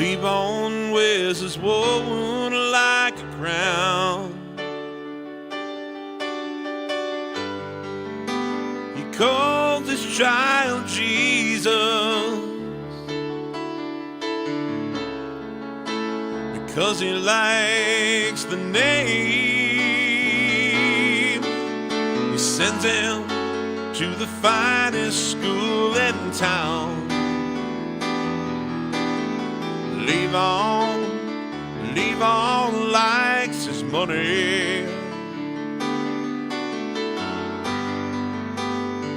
Leave on wears his wound like a crown. He called his child Jesus because he likes the name. He sends him to the finest school in town. Leave on likes his money.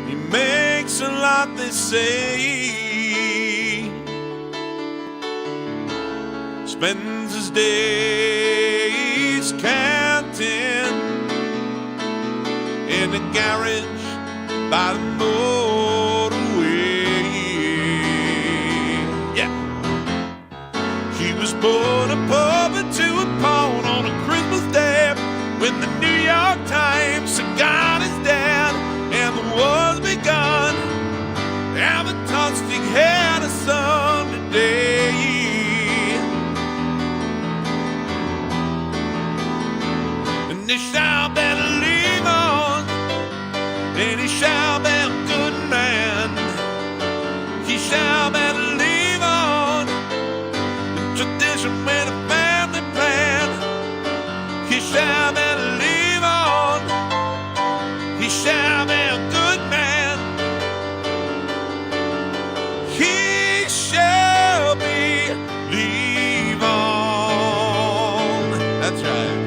He makes a lot, they say. Spends his days counting in a garage by the motorway. Yeah. He was born a puppet to a pawn on a Christmas day when the New York Times said God is dead and the war's begun. And the Tonstig had a son today. And he shall better leave on, and he shall be a good man. He shall better leave on tradition with a family plan. He shall better leave on. He shall be a good man. He shall be leave on. That's right.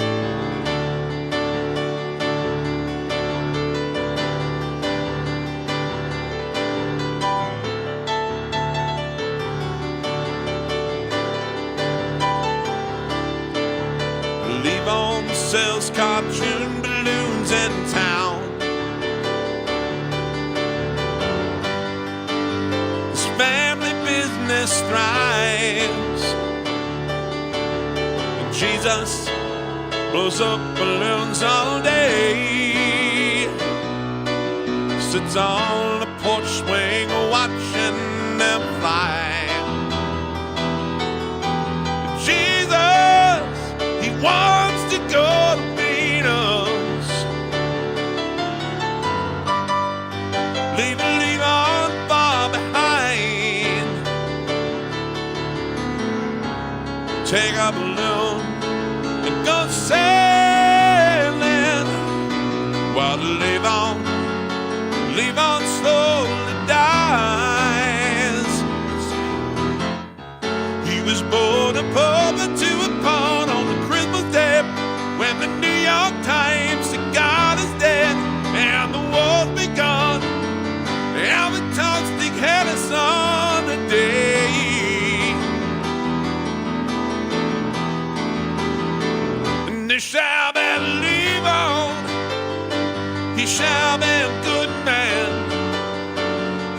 Levon sells cartoon balloons in town. His family business thrives. And Jesus blows up balloons all day. Sits on the porch swing watching them fly. Wants to go to Venus. Leave on far behind. Take a balloon and go sailing while leave on slowly dies. He was born a puppet to a pawn on the Christmas day when the New York Times said God is dead and the war's begun. And the Tonstig had a son today. And he shall better leave on. He shall be a good man.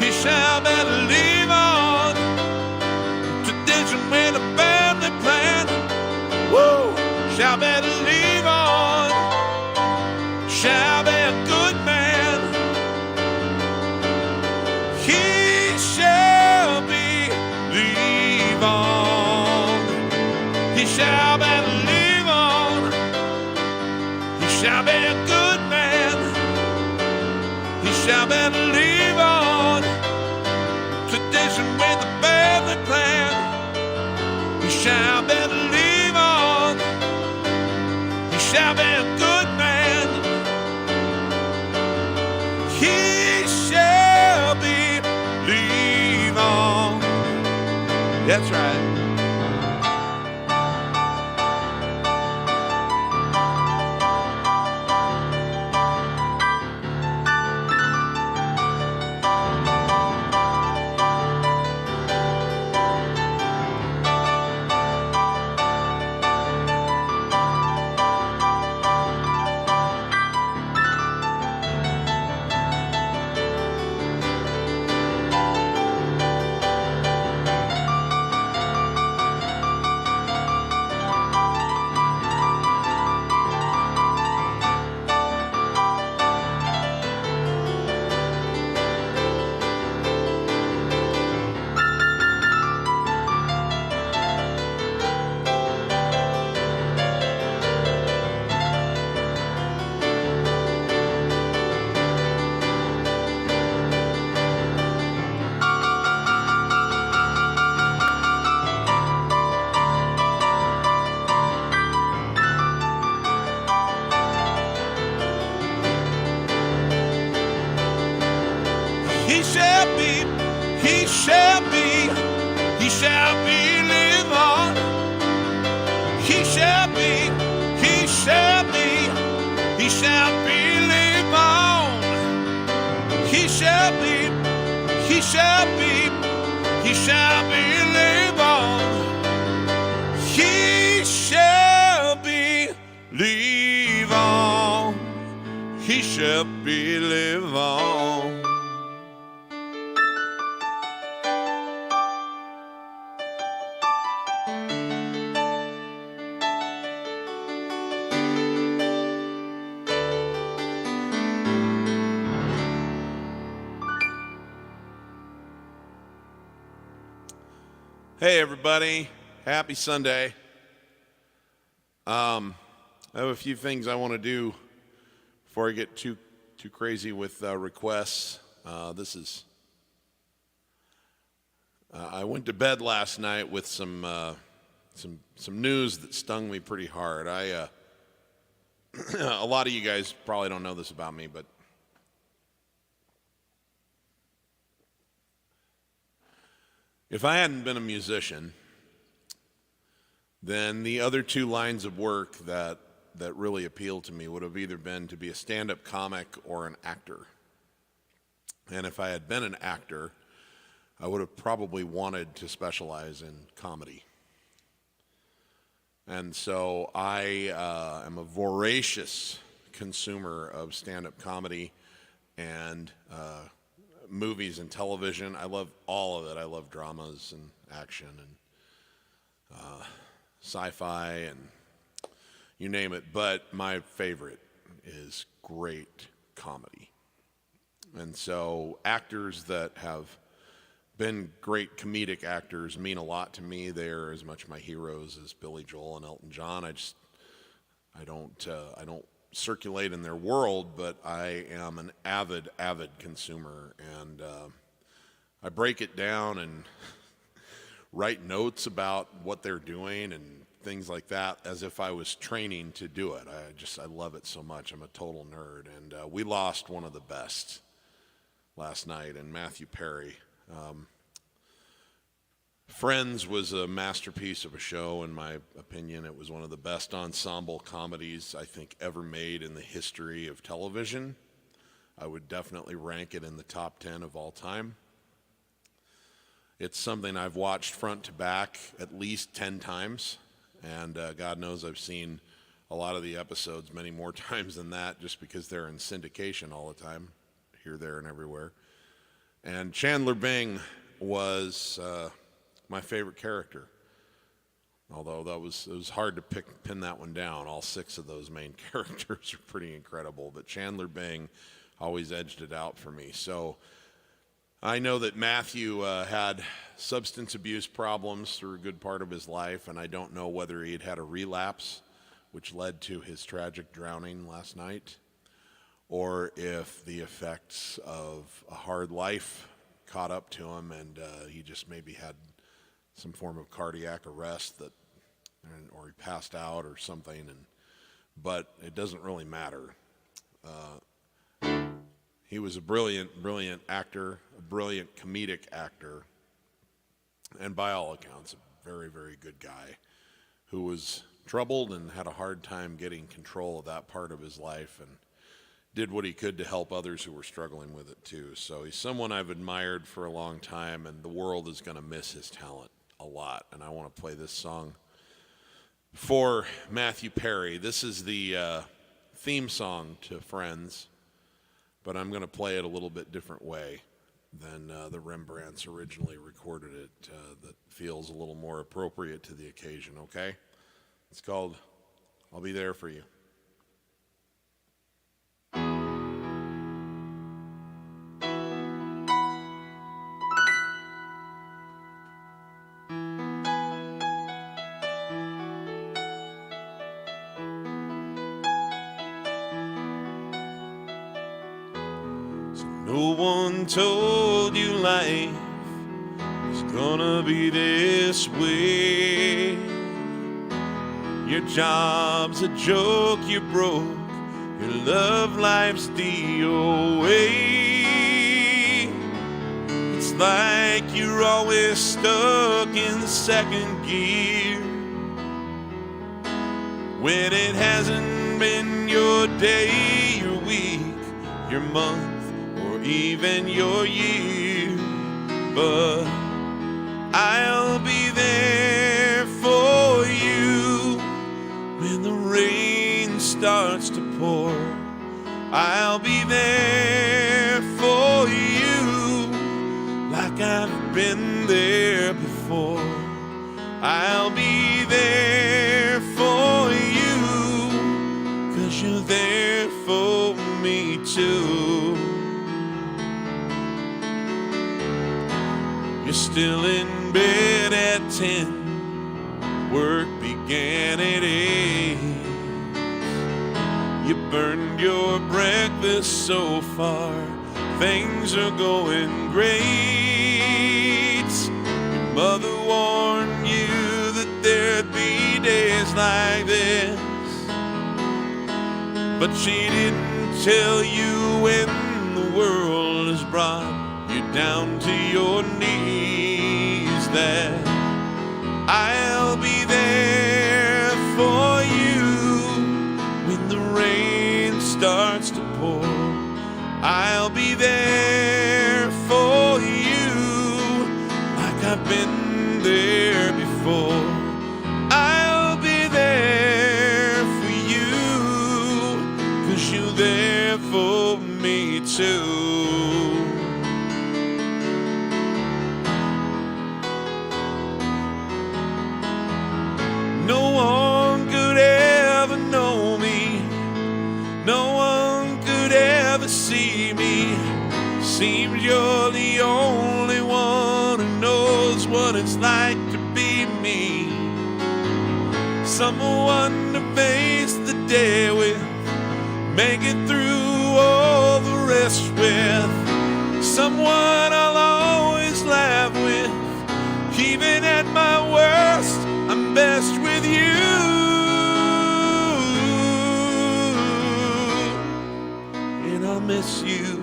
He shall better leave on. Tradition with a family plan. Woo! Shall better leave on. Shall be a good man. He shall be leave on. He shall better leave on. He shall be a good man. He shall better leave on. Tradition with a family plan. He shall better leave on. He shall be a good man. He shall be leave on. That's right. shall be, live on. He shall be, he shall be, he shall be, live on. He shall be, he shall be, he shall be, live on. He shall be, live on. He shall be, live on. Hey everybody, happy Sunday. I have a few things I want to do before I get too crazy with requests. I went to bed last night with some news that stung me pretty hard. A lot of you guys probably don't know this about me, but if I hadn't been a musician, then the other two lines of work that really appealed to me would have either been to be a stand-up comic or an actor. And if I had been an actor, I would have probably wanted to specialize in comedy. And so I am a voracious consumer of stand-up comedy and movies and television. I love all of it. I love dramas and action and sci-fi and you name it. But my favorite is great comedy. And so actors that have been great comedic actors mean a lot to me. They're as much my heroes as Billy Joel and Elton John. I don't circulate in their world, but I am an avid consumer, and I break it down and write notes about what they're doing and things like that as if I was training to do it. I love it so much. I'm a total nerd, and we lost one of the best last night, and Matthew Perry. Friends was a masterpiece of a show, in my opinion. It was one of the best ensemble comedies I think ever made in the history of television. I would definitely rank it in the top 10 of all time. It's something I've watched front to back at least 10 times, and God knows I've seen a lot of the episodes many more times than that, just because they're in syndication all the time, here, there, and everywhere. And Chandler Bing was my favorite character, although it was hard to pin that one down. All 6 of those main characters are pretty incredible, but Chandler Bing always edged it out for me. So I know that Matthew had substance abuse problems through a good part of his life, and I don't know whether he had a relapse, which led to his tragic drowning last night, or if the effects of a hard life caught up to him and he just maybe had some form of cardiac arrest or he passed out or something. But it doesn't really matter. He was a brilliant actor, a brilliant comedic actor, and by all accounts, a very, very good guy who was troubled and had a hard time getting control of that part of his life and did what he could to help others who were struggling with it too. So he's someone I've admired for a long time, and the world is going to miss his talent a lot. And I want to play this song for Matthew Perry. This is the theme song to Friends, but I'm going to play it a little bit different way than the Rembrandts originally recorded it, that feels a little more appropriate to the occasion, okay? It's called I'll Be There For You. No one told you life was gonna be this way. Your job's a joke, you broke. Your love life's DOA. It's like you're always stuck in the second gear, when it hasn't been your day, your week, your month, or even your year. But I'll be there for you when the rain starts to pour. I'll be there for you like I've been there before. I'll be there for you 'cause you're there for me too. You're still in bed at 10, work began at 8. You burned your breakfast so far, things are going great. Your mother warned you that there'd be days like this, but she didn't tell you when the world has brought you down to your knees that I'll be there for you when the rain starts to pour. I'll be there for you like I've been there before. I'll be there for you 'cause you're there for me too. No one could ever know me, no one could ever see me. Seems you're the only one who knows what it's like to be me. Someone to face the day with, make it through all the rest with. Someone I'll always laugh with, even at my worst, I'm best with you. And I'll miss you.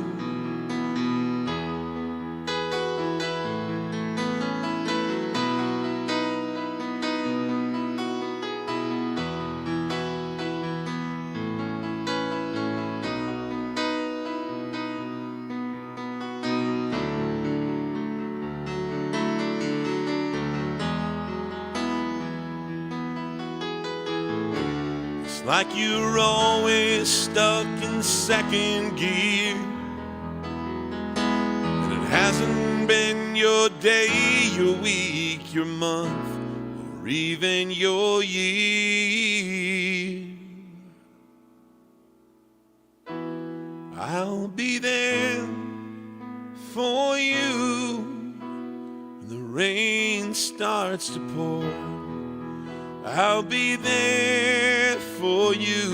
Like you're always stuck in second gear, and it hasn't been your day, your week, your month, or even your year. I'll be there for you when the rain starts to pour. I'll be there for you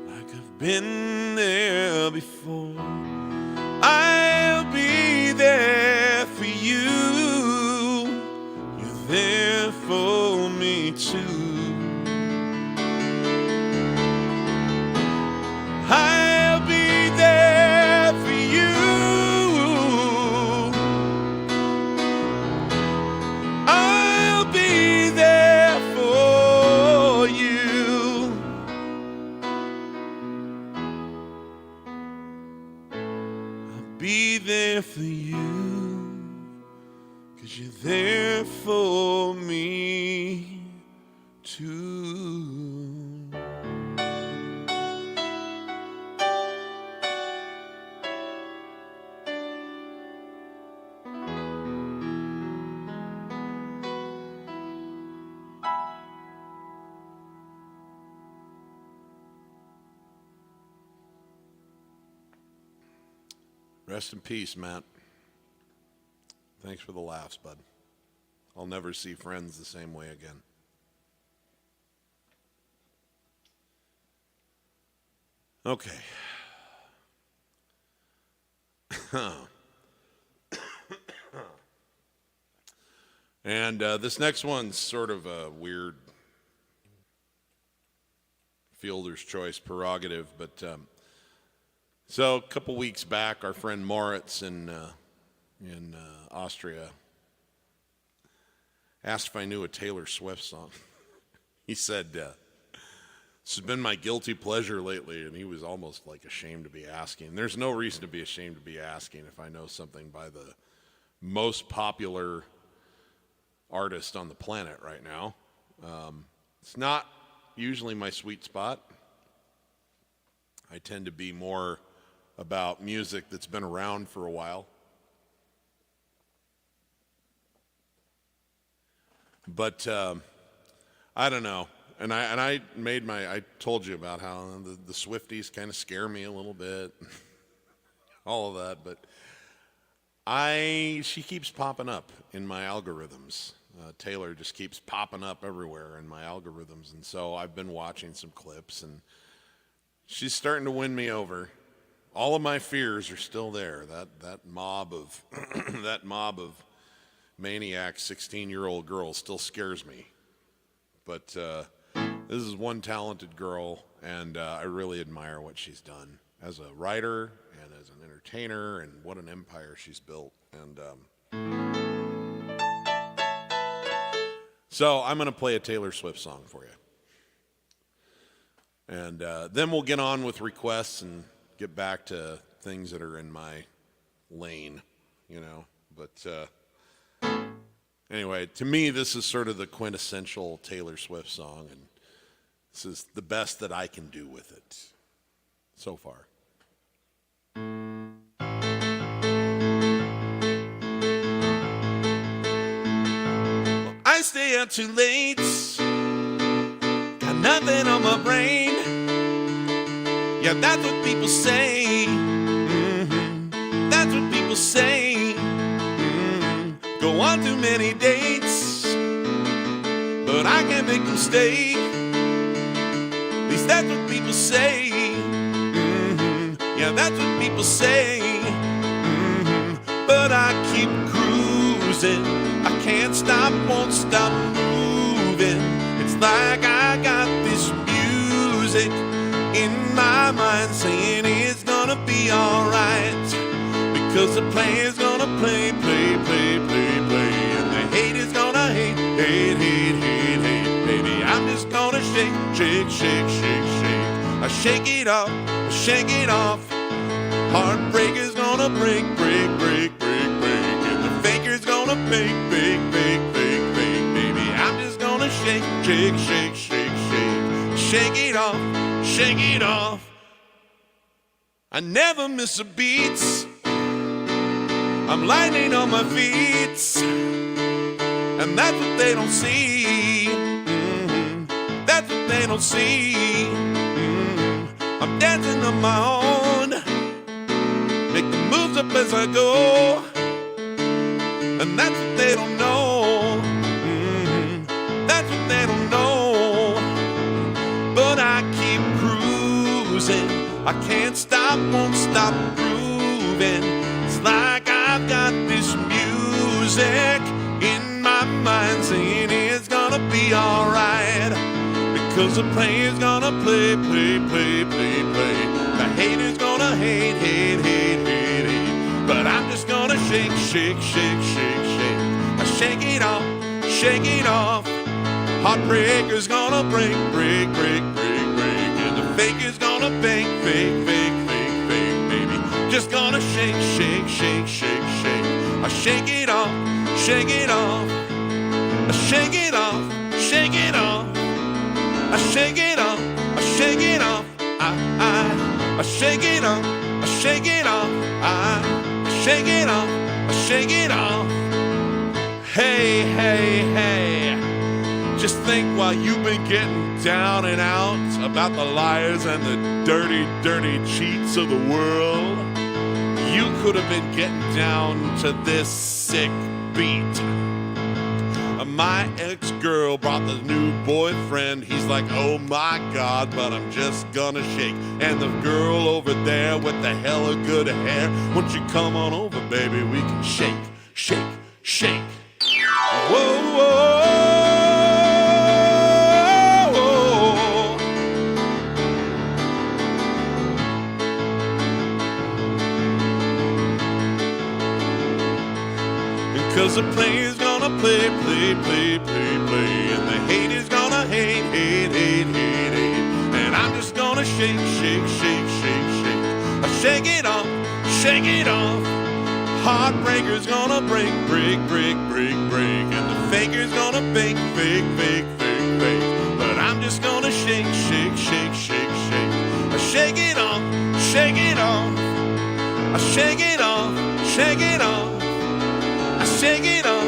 like I've been there before. I'll be there for you. You're there for me too. I'll be there for you. I'll be there for you. I'll be there for you, 'cause you're there for me too. Rest in peace, Matt. Thanks for the laughs, bud. I'll never see friends the same way again. Okay. And this next one's sort of a weird fielder's choice prerogative, but so a couple weeks back, our friend Moritz in in Austria asked if I knew a Taylor Swift song. He said, this has been my guilty pleasure lately, and he was almost like ashamed to be asking. There's no reason to be ashamed to be asking if I know something by the most popular artist on the planet right now. It's not usually my sweet spot. I tend to be more about music that's been around for a while. But I don't know. And I told you about how the Swifties kind of scare me a little bit, all of that. But she keeps popping up in my algorithms. Taylor just keeps popping up everywhere in my algorithms, and so I've been watching some clips, and she's starting to win me over. All of my fears are still there. That mob of that mob of maniac 16-year-old girls still scares me. But this is one talented girl, and I really admire what she's done as a writer and as an entertainer, and what an empire she's built. And so I'm going to play a Taylor Swift song for you. And then we'll get on with requests and get back to things that are in my lane, you know. But anyway, to me, this is sort of the quintessential Taylor Swift song, and this is the best that I can do with it so far. Well, I stay out too late, got nothing on my brain. Yeah, that's what people say. That's what people say. Go on too many dates, but I can't make them stay. At least that's what people say. Yeah, that's what people say. But I keep cruising. I can't stop, won't stop moving. It's like I got this music in my mind saying it's gonna be alright, because the player's gonna play, play, play, play, play, and the hate is gonna hate, hate, hate, hate, hate. Baby, I'm just gonna shake, shake, shake, shake, shake. I shake it off, I shake it off. Heartbreak is gonna break, break, break, break, break, and the faker's gonna fake, fake, fake, fake, fake. Baby, I'm just gonna shake, shake, shake, shake, shake. Shake it off, shake it off. I never miss a beat. I'm lightning on my feet, and that's what they don't see. That's what they don't see. I'm dancing on my own, make the moves up as I go, and that's what they don't know. That's what they don't know. But I keep cruising. I can't stop, won't stop grooving. It's like I've got this music in my mind saying it's gonna be alright, because the player's gonna play, play, play, play, play. The hater's gonna hate, hate, hate, hate, hate. But I'm just gonna shake, shake, shake, shake, shake. I shake it off, shake it off. Heartbreaker's gonna break, break, break, break, break, and the faker's gonna fake, fake, fake, fake, fake, baby. Just gonna shake, shake, shake, shake, shake. I shake it off, shake it off. I shake it off, shake it off. I shake it off, I shake it off. I shake it off, I shake it off. I shake it off, I shake it off. Hey, hey, hey. Just think, while you've been getting down and out about the liars and the dirty, dirty cheats of the world, you could have been getting down to this sick beat. My ex-girl brought the new boyfriend. He's like, oh my God, but I'm just gonna shake. And the girl over there with the hella good hair, won't you come on over, baby? We can shake, shake, shake. Whoa, whoa. 'cause the player's gonna play, play, play, play, play, and the haters gonna hate, hate, hate, hate, hate, and I'm just gonna shake, shake, shake, shake, shake. Shake it off, shake it off. Heartbreaker's gonna break, break, break, break, break, and the faker's gonna fake, fake, fake, fake, fake, but I'm just gonna shake, shake, shake, shake, shake. Shake it off, shake it off. Shake it off, shake it off. Shake it off,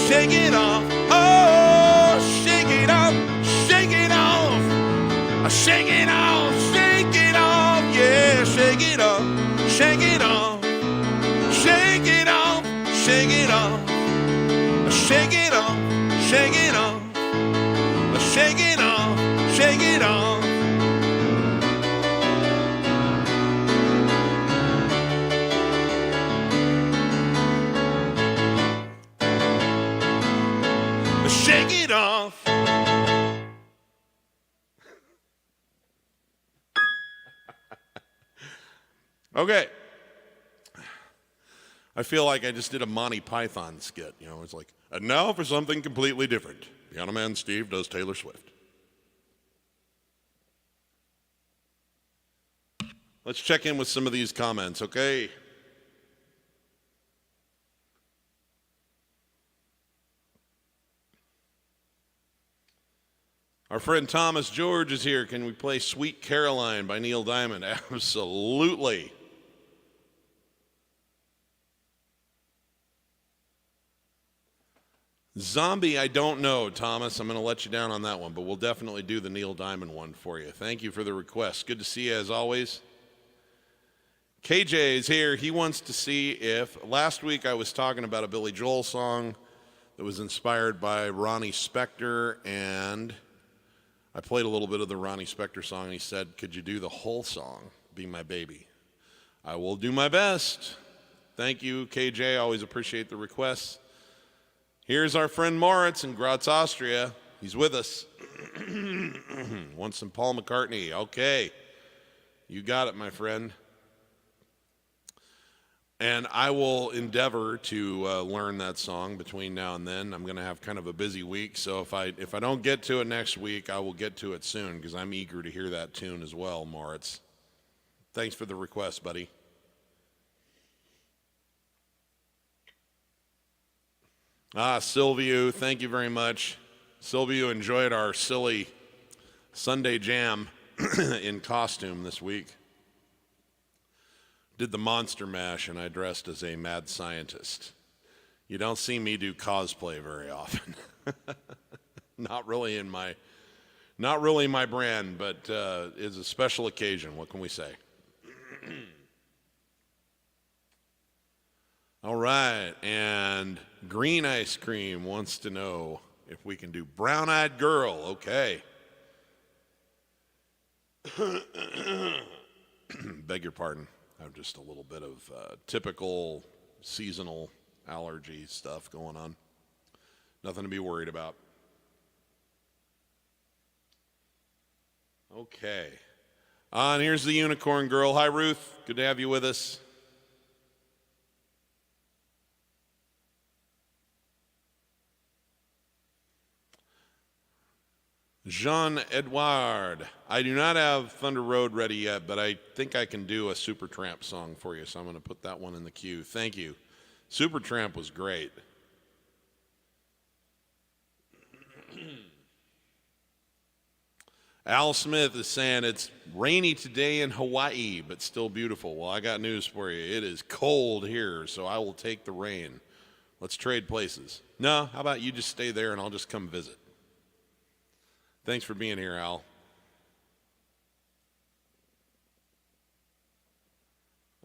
shake it off. Oh, shake it off, shake it off. Shake it off, shake it off. Yeah, shake it off, shake it off. Shake it off, shake it off. Shake it off, shake it off. Shake it off, shake it off. Shake it off. Okay. I feel like I just did a Monty Python skit. You know, it's like, and now for something completely different. Piano Man Steve does Taylor Swift. Let's check in with some of these comments, okay? Our friend Thomas George is here. Can we play Sweet Caroline by Neil Diamond? Absolutely. Zombie, I don't know, Thomas. I'm going to let you down on that one, but we'll definitely do the Neil Diamond one for you. Thank you for the request. Good to see you as always. KJ is here. He wants to see if, last week I was talking about a Billy Joel song that was inspired by Ronnie Spector, and I played a little bit of the Ronnie Spector song, and he said, could you do the whole song, Be My Baby? I will do my best. Thank you, KJ. Always appreciate the requests. Here's our friend Moritz in Graz, Austria. He's with us. Wants some Paul McCartney. Okay. You got it, my friend. And I will endeavor to learn that song between now and then. I'm going to have kind of a busy week, so if I don't get to it next week, I will get to it soon because I'm eager to hear that tune as well, Moritz. Thanks for the request, buddy. Silvio, thank you very much. Silvio enjoyed our silly Sunday jam in costume this week. Did the Monster Mash, and I dressed as a mad scientist. You don't see me do cosplay very often. Not really my brand, but it's a special occasion. What can we say? All right, and Green Ice Cream wants to know if we can do Brown Eyed Girl. Okay. Beg your pardon. I have just a little bit of typical seasonal allergy stuff going on. Nothing to be worried about. Okay. And here's the Unicorn Girl. Hi, Ruth. Good to have you with us. Jean-Edouard. I do not have Thunder Road ready yet, but I think I can do a Supertramp song for you, so I'm going to put that one in the queue. Thank you. Supertramp was great. Al Smith is saying it's rainy today in Hawaii, but still beautiful. Well, I got news for you. It is cold here, so I will take the rain. Let's trade places. No, how about you just stay there and I'll just come visit. Thanks for being here, Al.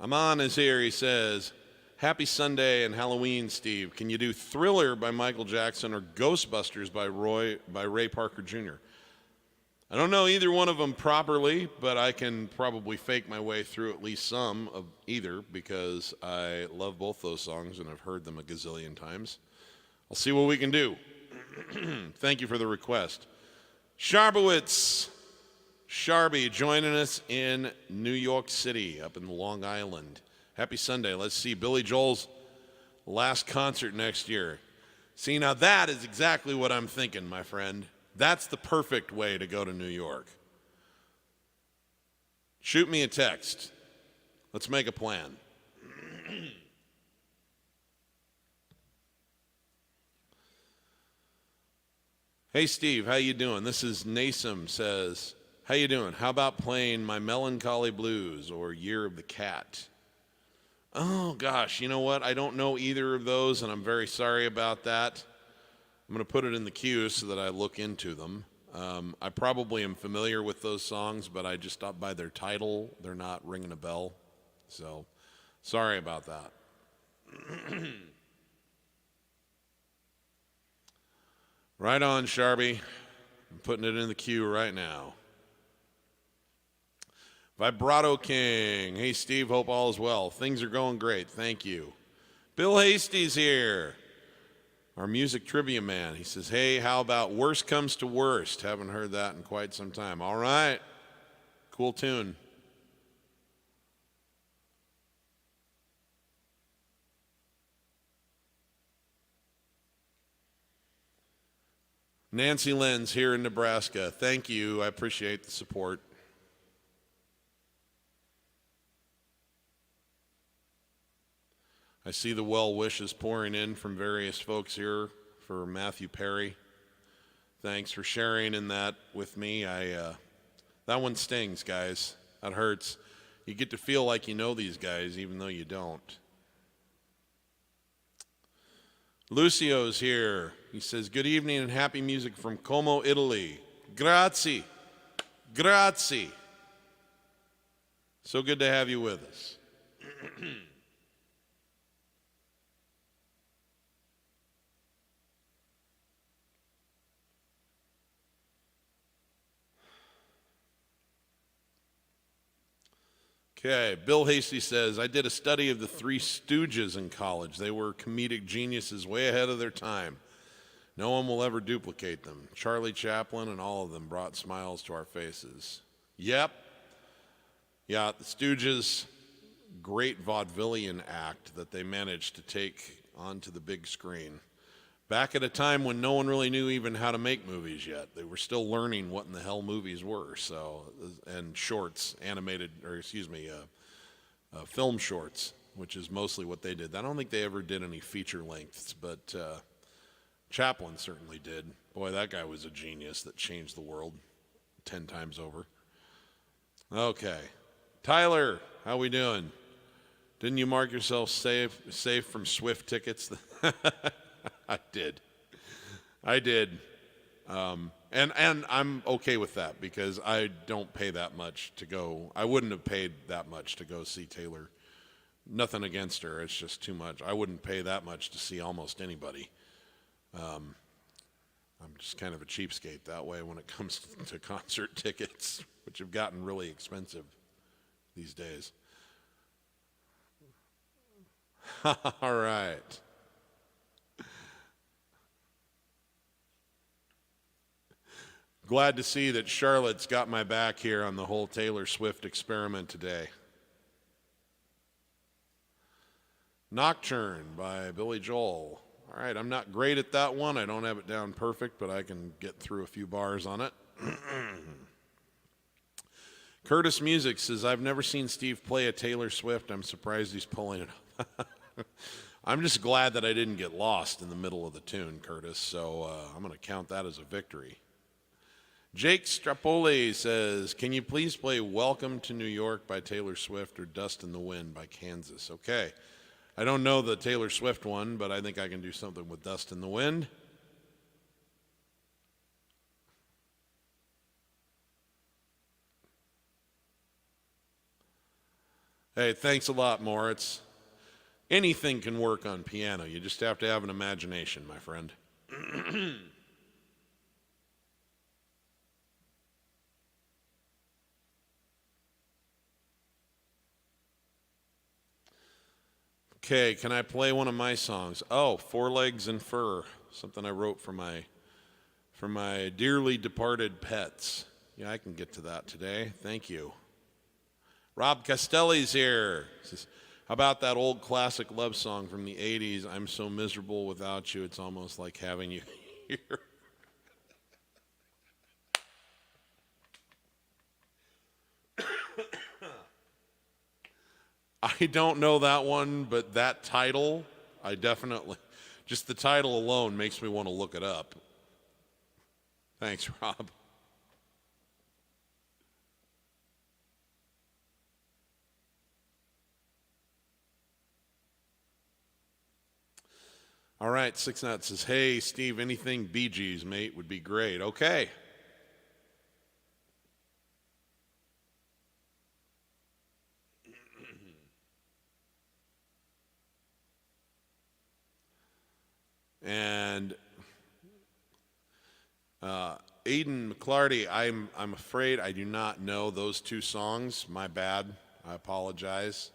Aman is here. He says, happy Sunday and Halloween, Steve. Can you do Thriller by Michael Jackson or Ghostbusters by Ray Parker Jr.? I don't know either one of them properly, but I can probably fake my way through at least some of either because I love both those songs and I've heard them a gazillion times. I'll see what we can do. Thank you for the request. Sharbowitz, Sharby, joining us in New York City, up in Long Island. Happy Sunday. Let's see. Billy Joel's Last concert next year. See, now that is exactly what I'm thinking, my friend. That's the perfect way to go to New York. Shoot me a text. Let's make a plan. Hey Steve, how you doing? This is Nasim says, how you doing? How about playing My Melancholy Blues or Year of the Cat? Oh gosh, you know what? I don't know either of those, and I'm very sorry about that. I'm going to put it in the queue so that I look into them. I probably am familiar with those songs, but I just stopped by their title. They're not ringing a bell. So, sorry about that. Right on, Sharby. I'm putting it in the queue right now. Vibrato King. Hey, Steve, hope all is well. Things are going great. Thank you. Bill Hasty's here. Our music trivia man. He says, hey, how about Worst Comes to Worst? Haven't heard that in quite some time. All right. Cool tune. Nancy Lenz here in Nebraska. Thank you. I appreciate the support. I see the well wishes pouring in from various folks here for Matthew Perry. Thanks for sharing in that with me. That one stings, guys. That hurts. You get to feel like you know these guys even though you don't. Lucio's here. He says, good evening and happy music from Como, Italy. Grazie. Grazie. So good to have you with us. Okay, Bill Hasty says, I did a study of the Three Stooges in college. They were comedic geniuses way ahead of their time. No one will ever duplicate them. Charlie Chaplin and all of them brought smiles to our faces. Yep. Yeah, the Stooges, great vaudevillian act that they managed to take onto the big screen. Back at a time when no one really knew even how to make movies yet. They were still learning what in the hell movies were. So, and shorts, film shorts, which is mostly what they did. I don't think they ever did any feature lengths, but Chaplin certainly did. Boy, that guy was a genius that changed the world 10 times over. Okay. Tyler, how we doing? Didn't you mark yourself safe from Swift tickets? I did. And I'm okay with that because I don't pay that much to go. I wouldn't have paid that much to go see Taylor. Nothing against her. It's just too much. I wouldn't pay that much to see almost anybody. I'm just kind of a cheapskate that way when it comes to concert tickets, which have gotten really expensive these days. All right. Glad to see that Charlotte's got my back here on the whole Taylor Swift experiment today. Nocturn by Billy Joel. All right, I'm not great at that one. I don't have it down perfect, but I can get through a few bars on it. Curtis Music says, I've never seen Steve play a Taylor Swift. I'm surprised he's pulling it up. I'm just glad that I didn't get lost in the middle of the tune, Curtis, so I'm going to count that as a victory. Jake Strapoli says, can you please play Welcome to New York by Taylor Swift or Dust in the Wind by Kansas? Okay. I don't know the Taylor Swift one, but I think I can do something with Dust in the Wind. Hey, thanks a lot, Moritz. Anything can work on piano. You just have to have an imagination, my friend. Okay, can I play one of my songs? Oh, Four Legs and Fur, something I wrote for my dearly departed pets. Yeah, I can get to that today. Thank you. Rob Castelli's here. Says, How about that old classic love song from the 80s, I'm so miserable without you, it's almost like having you here. I don't know that one, but that title, I definitely, just the title alone makes me want to look it up. Thanks, Rob. All right, Six Nuts says, hey, Steve, anything Bee Gees, mate, would be great. Okay. And Aiden McClarty, I'm afraid I do not know those two songs. My bad. I apologize.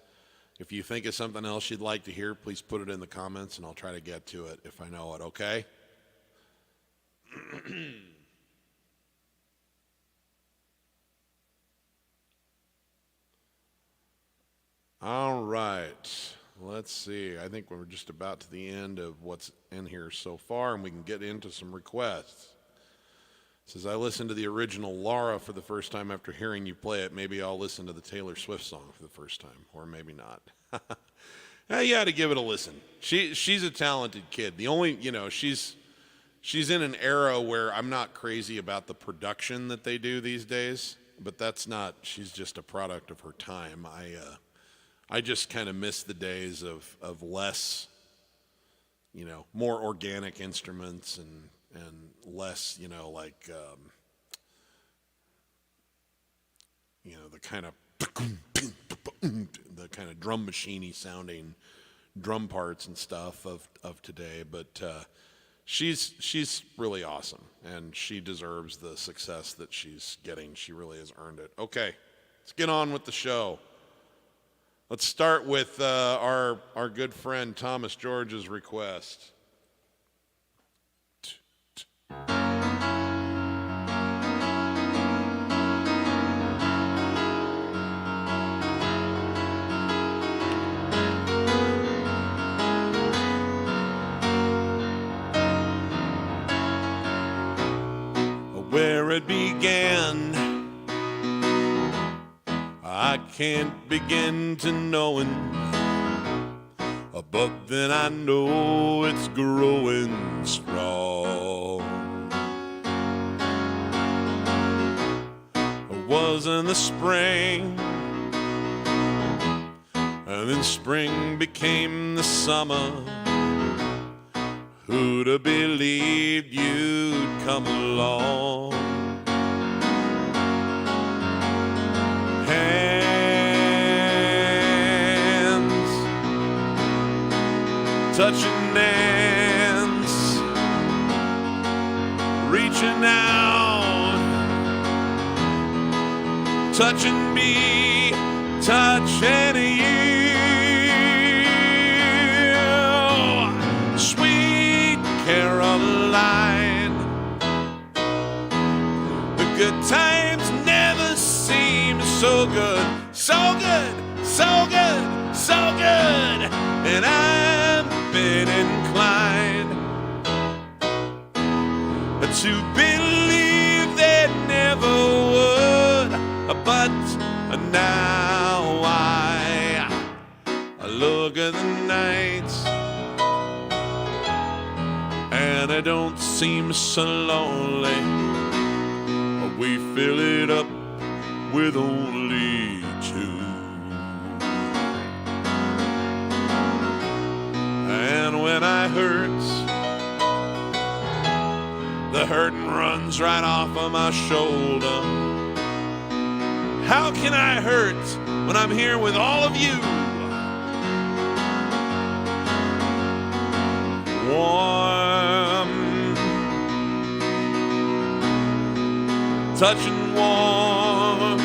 If you think of something else you'd like to hear, please put it in the comments and I'll try to get to it if I know it, okay? All right. Let's see. I think we're just about to the end of what's in here so far, and we can get into some requests. It says, I listened to the original Laura for the first time after hearing you play it. Maybe I'll listen to the Taylor Swift song for the first time, or maybe not. You got to give it a listen. She's a talented kid. The only, she's in an era where I'm not crazy about the production that they do these days, but that's not, she's just a product of her time. I just kind of miss the days of less, more organic instruments and less, the kind of drum machiney sounding drum parts and stuff of today. But she's really awesome, and she deserves the success that she's getting. She really has earned it. Okay, let's get on with the show. Let's start with our good friend Thomas George's request. Where it began, I can't begin to knowing, but then I know it's growing strong. It was in the spring, and then spring became the summer. Who'd have believed you'd come along? Hands touching hands, reaching out, touching me, touching you. Caroline, the good times never seem so good, so good, so good, so good, and I've been inclined to believe they never would, but now I look at the nights and it don't seem so lonely. We fill it up with only two. And when I hurt, the hurting runs right off of my shoulder. How can I hurt when I'm here with all of you? Warm, touching warm,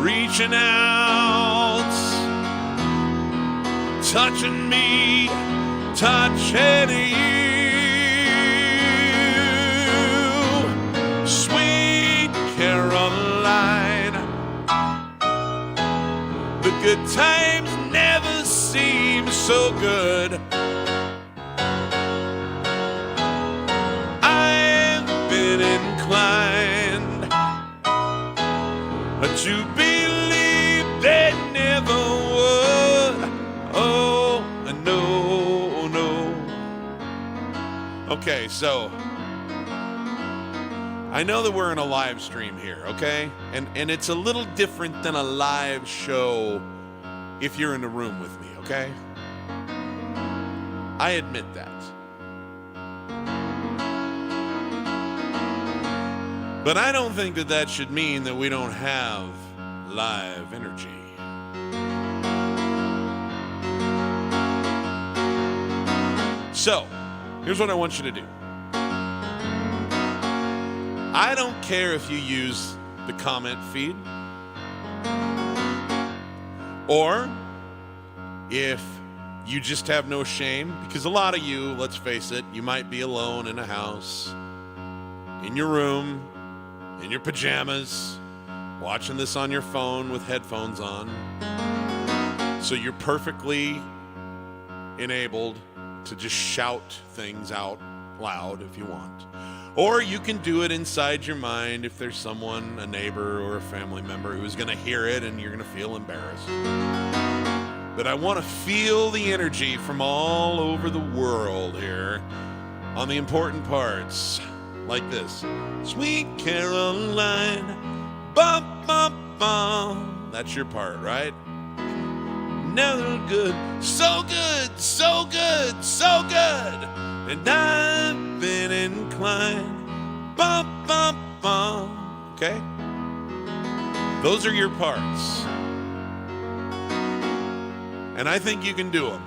reaching out, touching me, touching you. Sweet Caroline, the good good times never seem so good. I've been inclined to believe they never would. Oh, no, no. Okay, so I know that we're in a live stream here, okay? And it's a little different than a live show if you're in the room with me, okay? I admit that. But I don't think that that should mean that we don't have live energy. So, here's what I want you to do. I don't care if you use the comment feed or if you just have no shame, because a lot of you, let's face it, you might be alone in a house, in your room, in your pajamas, watching this on your phone with headphones on. So you're perfectly enabled to just shout things out loud if you want. Or you can do it inside your mind if there's someone, a neighbor or a family member who's going to hear it and you're going to feel embarrassed. But I want to feel the energy from all over the world here on the important parts, like this. Sweet Caroline, bum, bum, bum. That's your part, right? Never good, so good, so good, so good. And I've been inclined, bum, bum, bum. Okay? Those are your parts. And I think you can do them.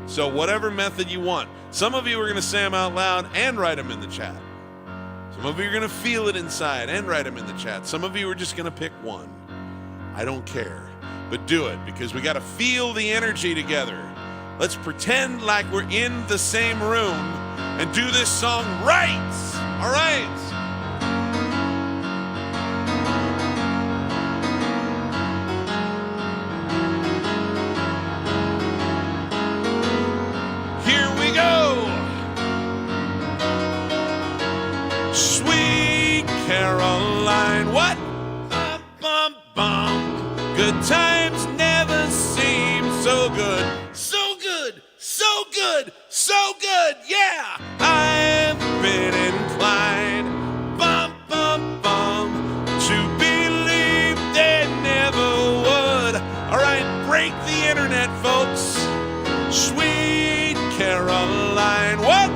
So whatever method you want. Some of you are going to say them out loud and write them in the chat. Some of you are going to feel it inside and write them in the chat. Some of you are just going to pick one. I don't care. But do it, because we got to feel the energy together. Let's pretend like we're in the same room and do this song right. All right. Here we go. Sweet Caroline, what? Bum, bum, bum. Good times never seem so good. So good, so good, so good, yeah! I've been inclined, bum, bum, bum, to believe they never would. All right, break the internet, folks. Sweet Caroline, what?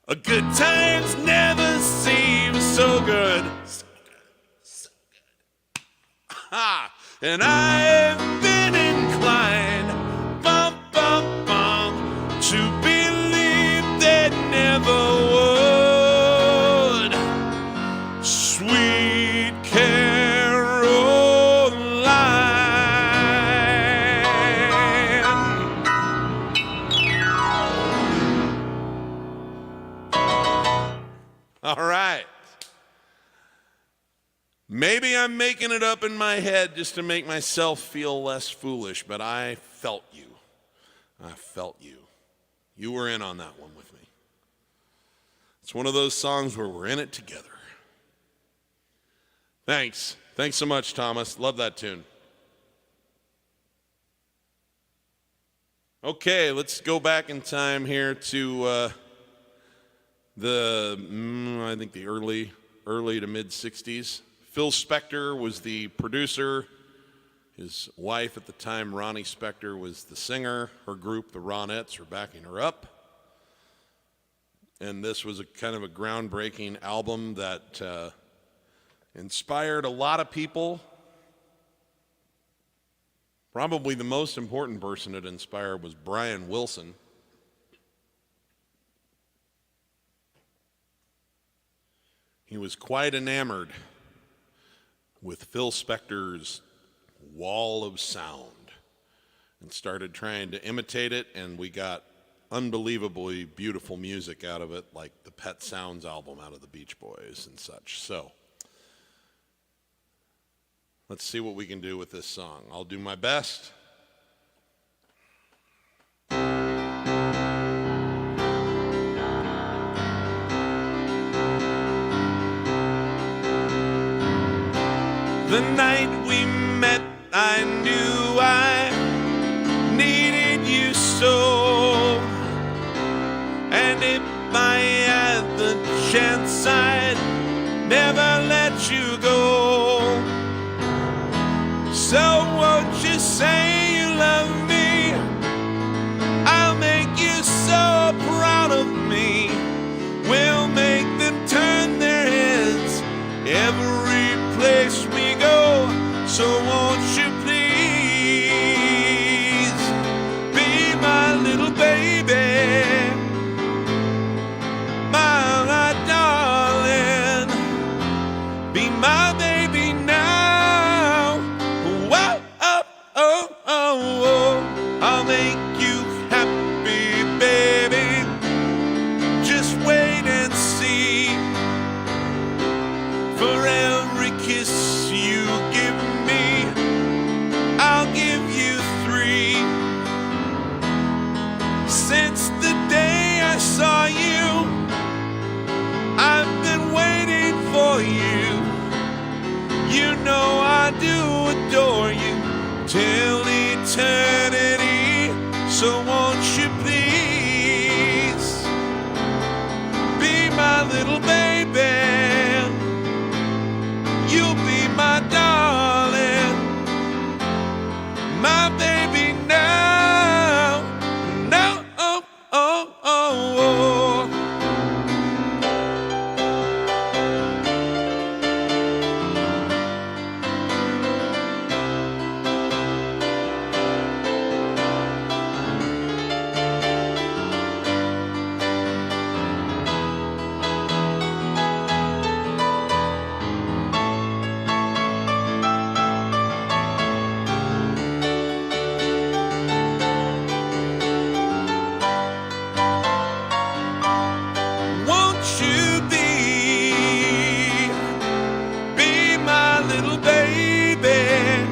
A good times never seem so good. So good, so good. Ha! And I've been inclined, bum, bum, bum, to believe they never would. Sweet Caroline. All right. Maybe I'm making it up in my head just to make myself feel less foolish, but I felt you. I felt you. You were in on that one with me. It's one of those songs where we're in it together. Thanks. Thanks so much, Thomas. Love that tune. Okay, let's go back in time here to I think the early to mid 60s. Phil Spector was the producer. His wife at the time, Ronnie Spector, was the singer. Her group, the Ronettes, were backing her up. And this was a kind of a groundbreaking album that inspired a lot of people. Probably the most important person it inspired was Brian Wilson. He was quite enamored with Phil Spector's wall of sound and started trying to imitate it, and we got unbelievably beautiful music out of it, like the Pet Sounds album out of the Beach Boys and such. So Let's see what we can do with this song. I'll do my best. The night we met, I knew I needed you so. And if I had the chance, I'd never let you go. So won't you say you love me? I'll make you so proud of me. We'll make them turn their heads every place we go. So won't you please be my little baby, my darling, be my baby now. Whoa, oh, oh, oh, oh. I'll make you happy, baby. Just wait and see. For every kiss you give me, I'll give you 3. Since the day I saw you, I've been waiting for you. You know I do adore you till eternity. So won't you please be my little baby? You'll be my darling, my baby now. Now, oh, oh, oh, oh. Won't you be my little baby?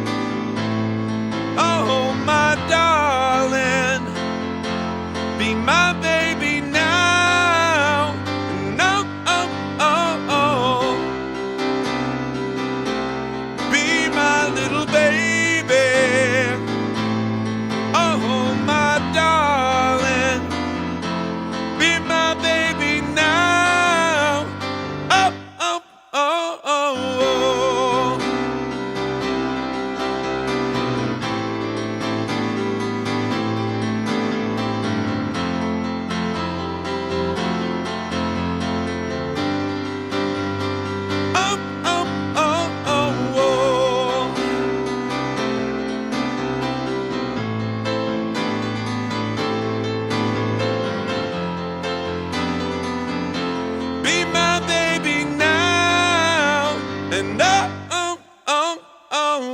Oh, my darling, be my baby now. No, oh, oh, oh. Be my little baby. Oh, my darling, be my baby now. Oh, oh, oh, oh, oh. Oh, oh, oh, oh, oh. Be my baby now. And oh, oh, oh, oh,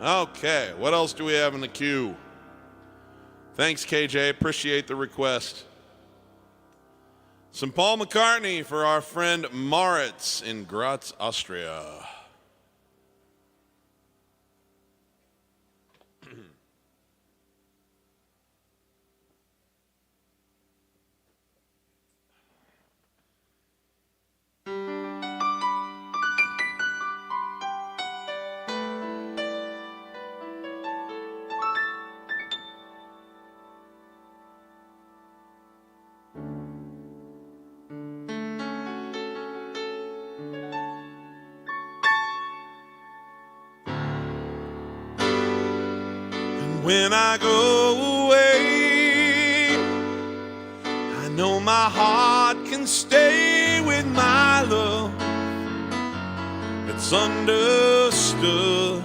oh. Okay, what else do we have in the queue? Thanks, KJ. Appreciate the request. Some Paul McCartney for our friend Moritz in Graz, Austria. When I go away, I know my heart can stay with my love. It's understood.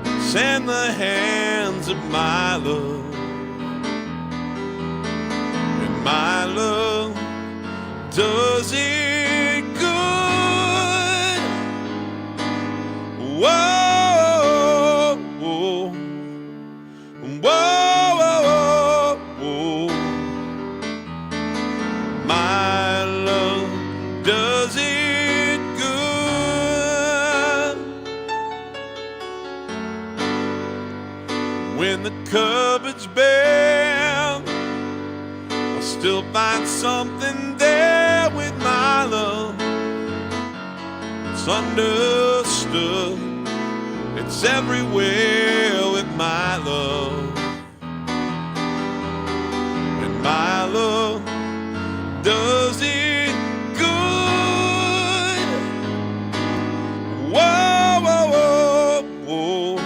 It's in the hands of my love. And my love does it good. Whoa. Whoa, whoa, whoa, whoa. cupboard's bare, I'll still find something there with my love. It's understood, it's everywhere with my love. And my love does it good. Whoa, whoa, whoa, whoa.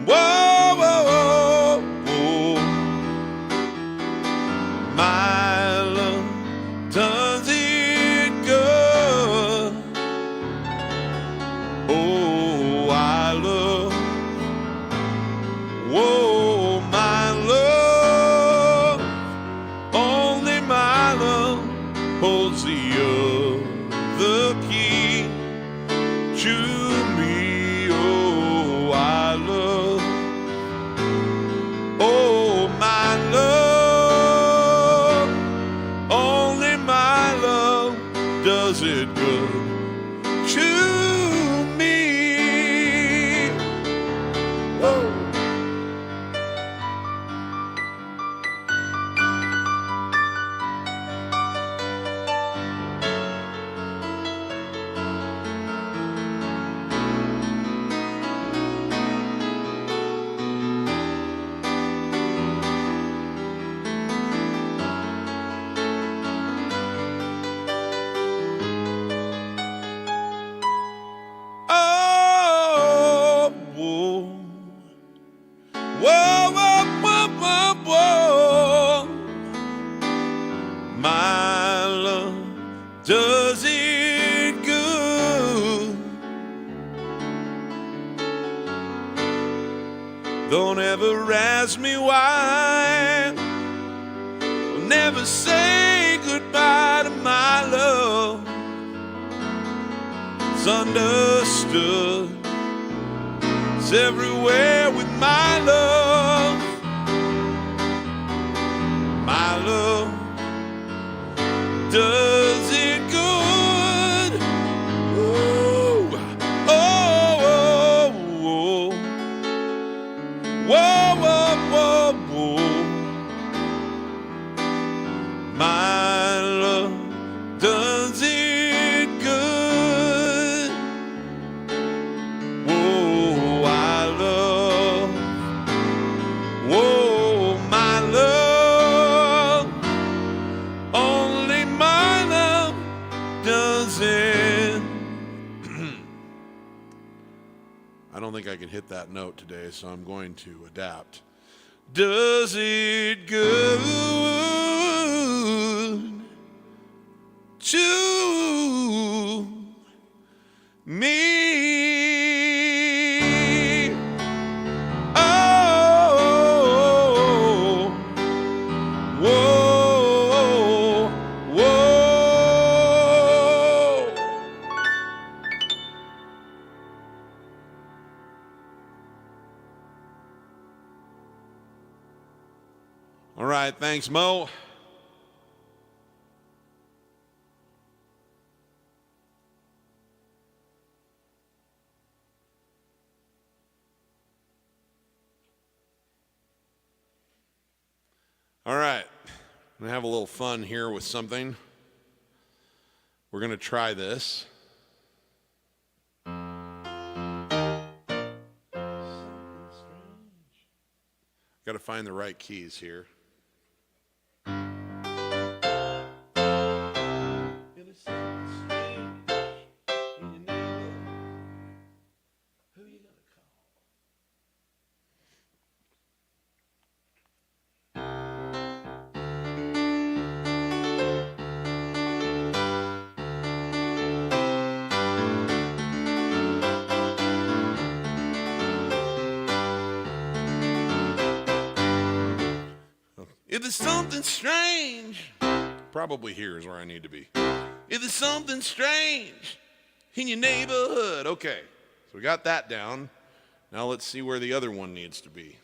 Whoa, whoa, whoa, whoa. My love does it good. Oh, I love. Whoa, my love. Only my love holds the other key to me. Oh, I love. Oh, my love, only my love does it good to me. Whoa. My love does it good. Don't ever ask me why. I'll never say goodbye to my love. It's understood, it's everywhere with my love. My love does it good. Ooh. Oh, oh, oh. Whoa, whoa, whoa, whoa. My love does it good. Whoa, I love. Whoa, my love. Only my love does it. I don't think I can hit that note today, so I'm going to adapt. Does it good to me? Oh, whoa, whoa. All right, thanks, Mo. All right, I'm gonna have a little fun here with something. We're gonna try this. Got to find the right keys here. If there's something strange, probably here is where I need to be. If there's something strange in your neighborhood. Okay, so we got that down. Now let's see where the other one needs to be.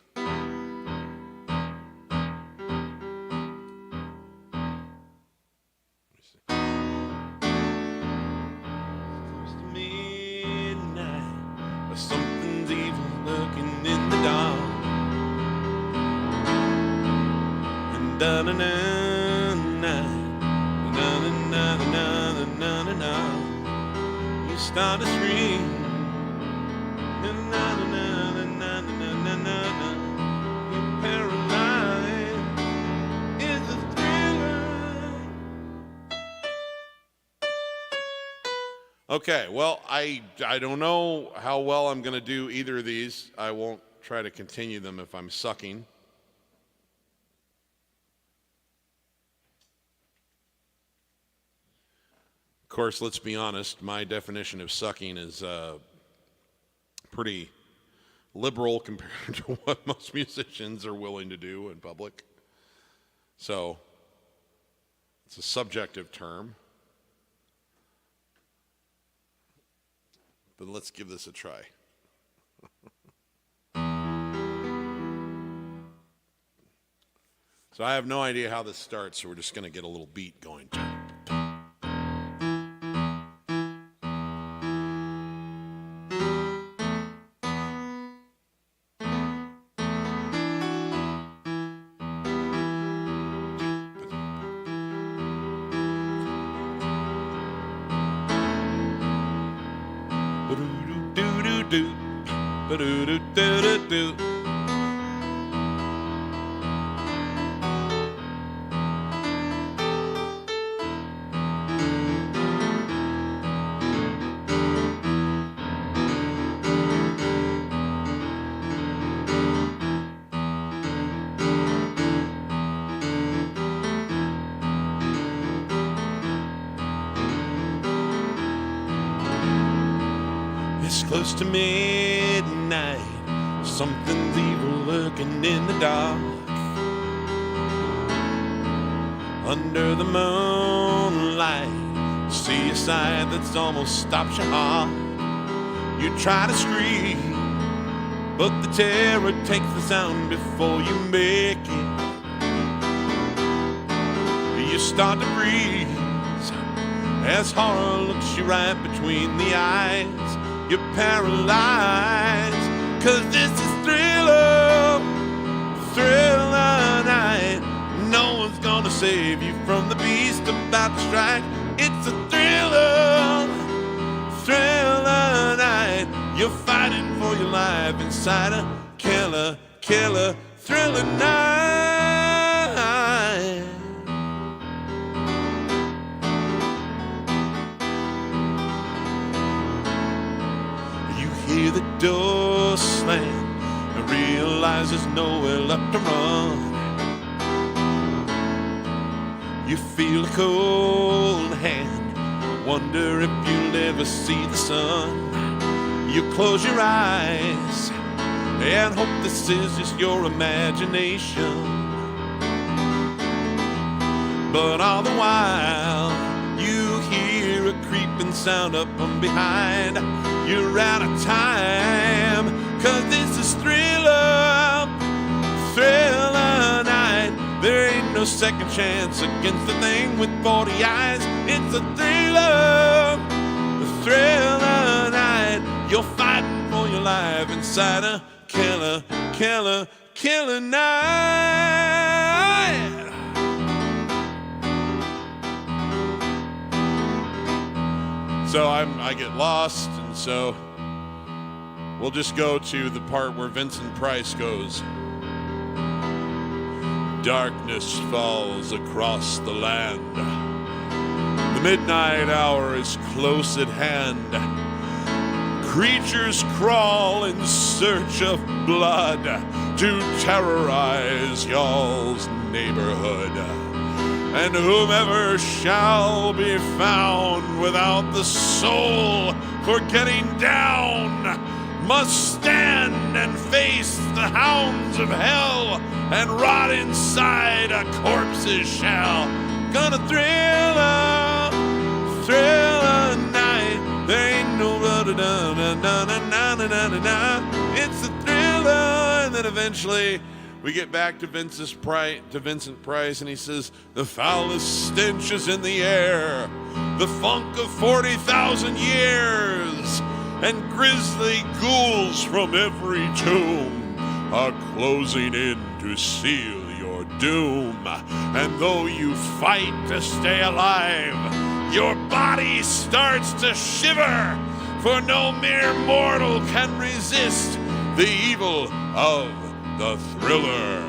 Something's evil lurking in the dark. You start to scream. You're paralyzed. It's a thriller. Okay, well, I don't know how well I'm going to do either of these. I won't try to continue them if I'm sucking. Of course, let's be honest, my definition of sucking is pretty liberal compared to what most musicians are willing to do in public. So, it's a subjective term. But let's give this a try. So I have no idea how this starts, so we're just going to get a little beat going. It's close to midnight. Something's evil lurking in the dark. Under the moonlight, see a sight that's almost stops your heart. You try to scream, but the terror takes the sound before you make it. You start to breathe as horror looks you right between the eyes. You're paralyzed, 'cause this is thriller night. No one's gonna save you from the beast about to strike. It's a thriller night. You're fighting for your life inside a killer thriller night. You hear the door slam and realize there's nowhere left to run. You feel a cold hand, wonder if you'll ever see the sun. You close your eyes and hope this is just your imagination. But all the while, you hear a creeping sound up from behind. You're out of time, 'cause this is thriller night. There ain't no second chance against the thing with 40 eyes. It's a thriller night. You're fighting for your life inside a killer night. So I get lost, and so we'll just go to the part where Vincent Price goes. Darkness falls across the land. The midnight hour is close at hand. Creatures crawl in search of blood to terrorize y'all's neighborhood. And whomever shall be found without the soul for getting down must stand and face the hounds of hell and rot inside a corpse's shell. Gonna thriller night. There ain't no it's a thriller. And then eventually we get back to Vincent Price, and he says, the foulest stench is in the air, the funk of 40,000 years, and grisly ghouls from every tomb are closing in to seal your doom. And though you fight to stay alive, your body starts to shiver, for no mere mortal can resist the evil of the thriller.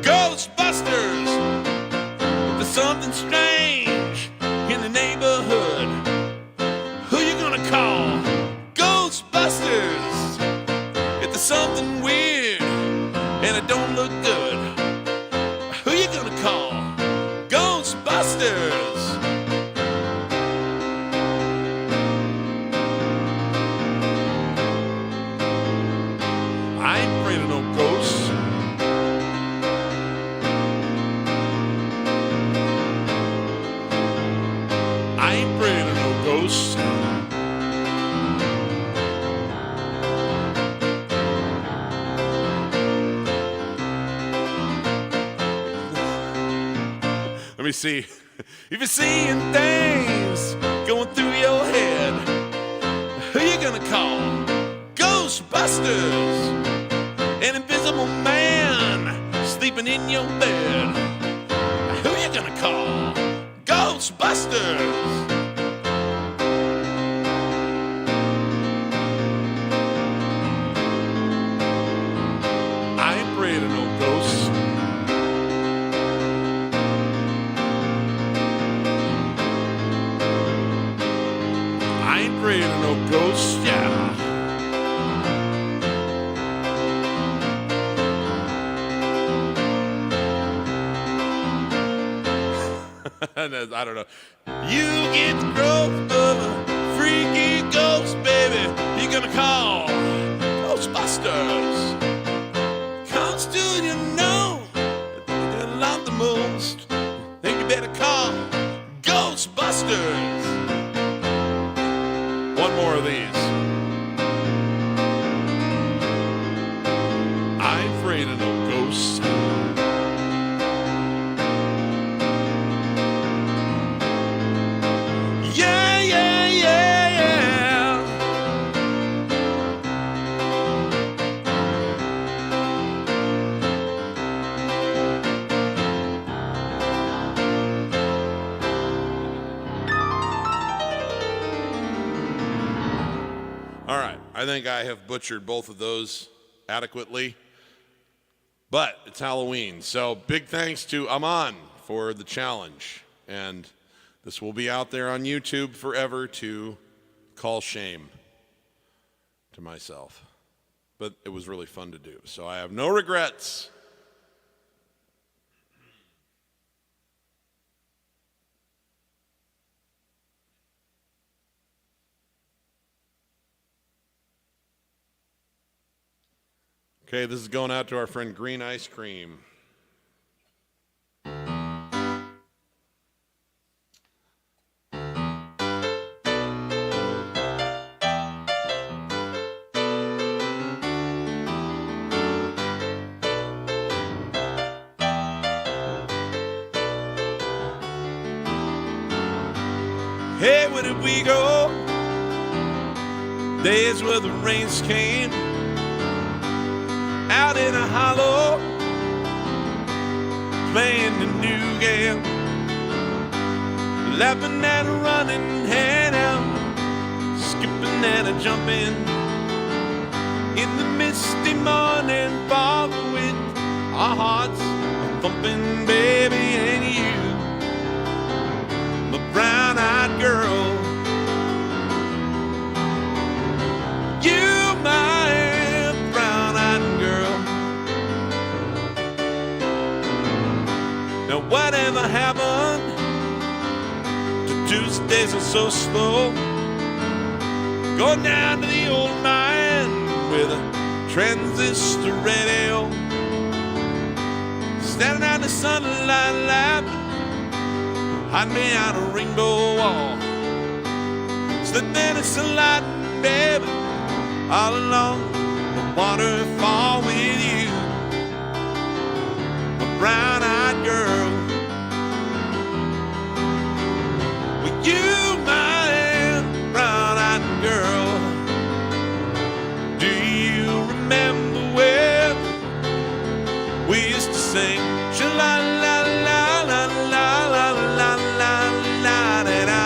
Ghostbusters! There's something strange in the neighborhood. Who you gonna call? Ghostbusters! If there's something weird and it don't look good, who you gonna call? Ghostbusters! I ain't afraid of no ghosts. I ain't afraid of no ghosts. Let me see. If you're seeing things going through your head, who you gonna call? Ghostbusters! An invisible man sleeping in your bed. Who you gonna call? Ghostbusters! I ain't afraid of no ghosts. I ain't afraid of no ghosts, yeah. I don't know. You get the growth of a freaky ghost, baby. You gonna call Ghostbusters? Cause do you know that they love the most? Think you better call Ghostbusters. One more of these. I ain't afraid of no ghosts. Yeah, yeah, yeah, yeah. All right, I think I have butchered both of those adequately, but it's Halloween, so big thanks to Aman for the challenge, and this will be out there on YouTube forever to call shame to myself. But it was really fun to do, so I have no regrets. Okay, this is going out to our friend Green Ice Cream. Hey, where did we go? Days where the rains came out in a hollow, playing a new game, laughing and running, hand out, skipping and a jumping in the misty morning fog with our hearts thumping, baby, and you, my brown-eyed girl, you, my brown-eyed girl. Now whatever happened to Tuesdays are so slow? Going down to the old mine with a transistor radio, standing out in the sunlight laughing hide behind a rainbow wall. Slipping in some lightning, baby, all along the waterfall with you, a brown-eyed girl. Well, you, my brown-eyed girl, do you remember when we used to sing sha-la-la-la-la-la-la-la-la-la-la-da-da,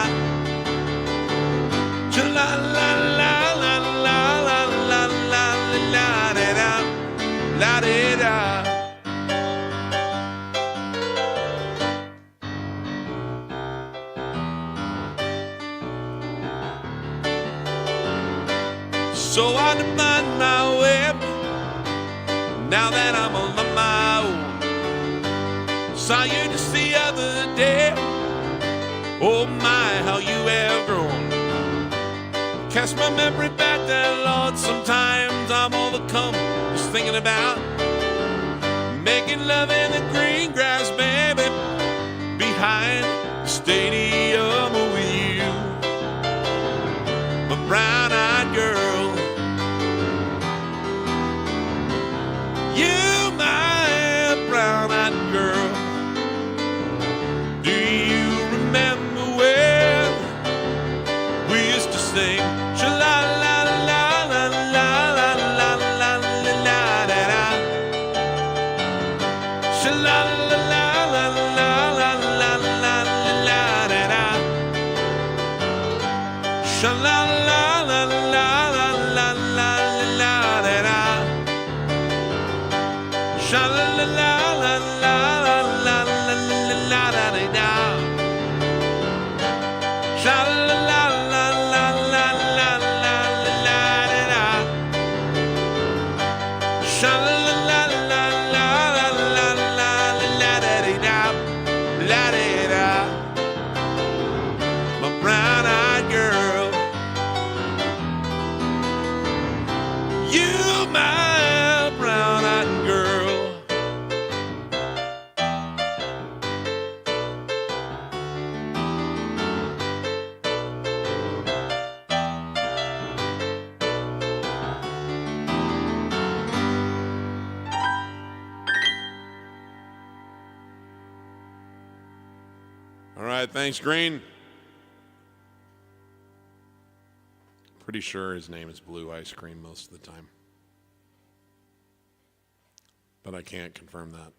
sha-la-la-la-la-la-la-la-la-la-da-da, la-da-da. So I define my way now that I'm on my own. Saw you just the other day. Oh my, how you have grown. Cast my memory back there, Lord. Sometimes I'm overcome just thinking about making love in the green grass, baby, behind the stadium with you, my brown-eyed girl. You, my brown-eyed girl, do you remember when we used to sing sha-la-la-la-la-la-la-la-la-la-la-da-da, sha-la-la-la-la-la-la-la-la-la-da-da, sha-la-la-la-la-la-la-la-la-da-da, sha-la-la-la-la-la-la-la-la-la-da-da, sha-la-la-la-la-la-la-la-la-da-da, sha-la-la-la-la-la-la-la-la-da-da, la-da-da, my brown-eyed girl. You, my brown-eyed girl. All right, thanks, Green. Pretty sure his name is Blue Ice Cream most of the time, but I can't confirm that.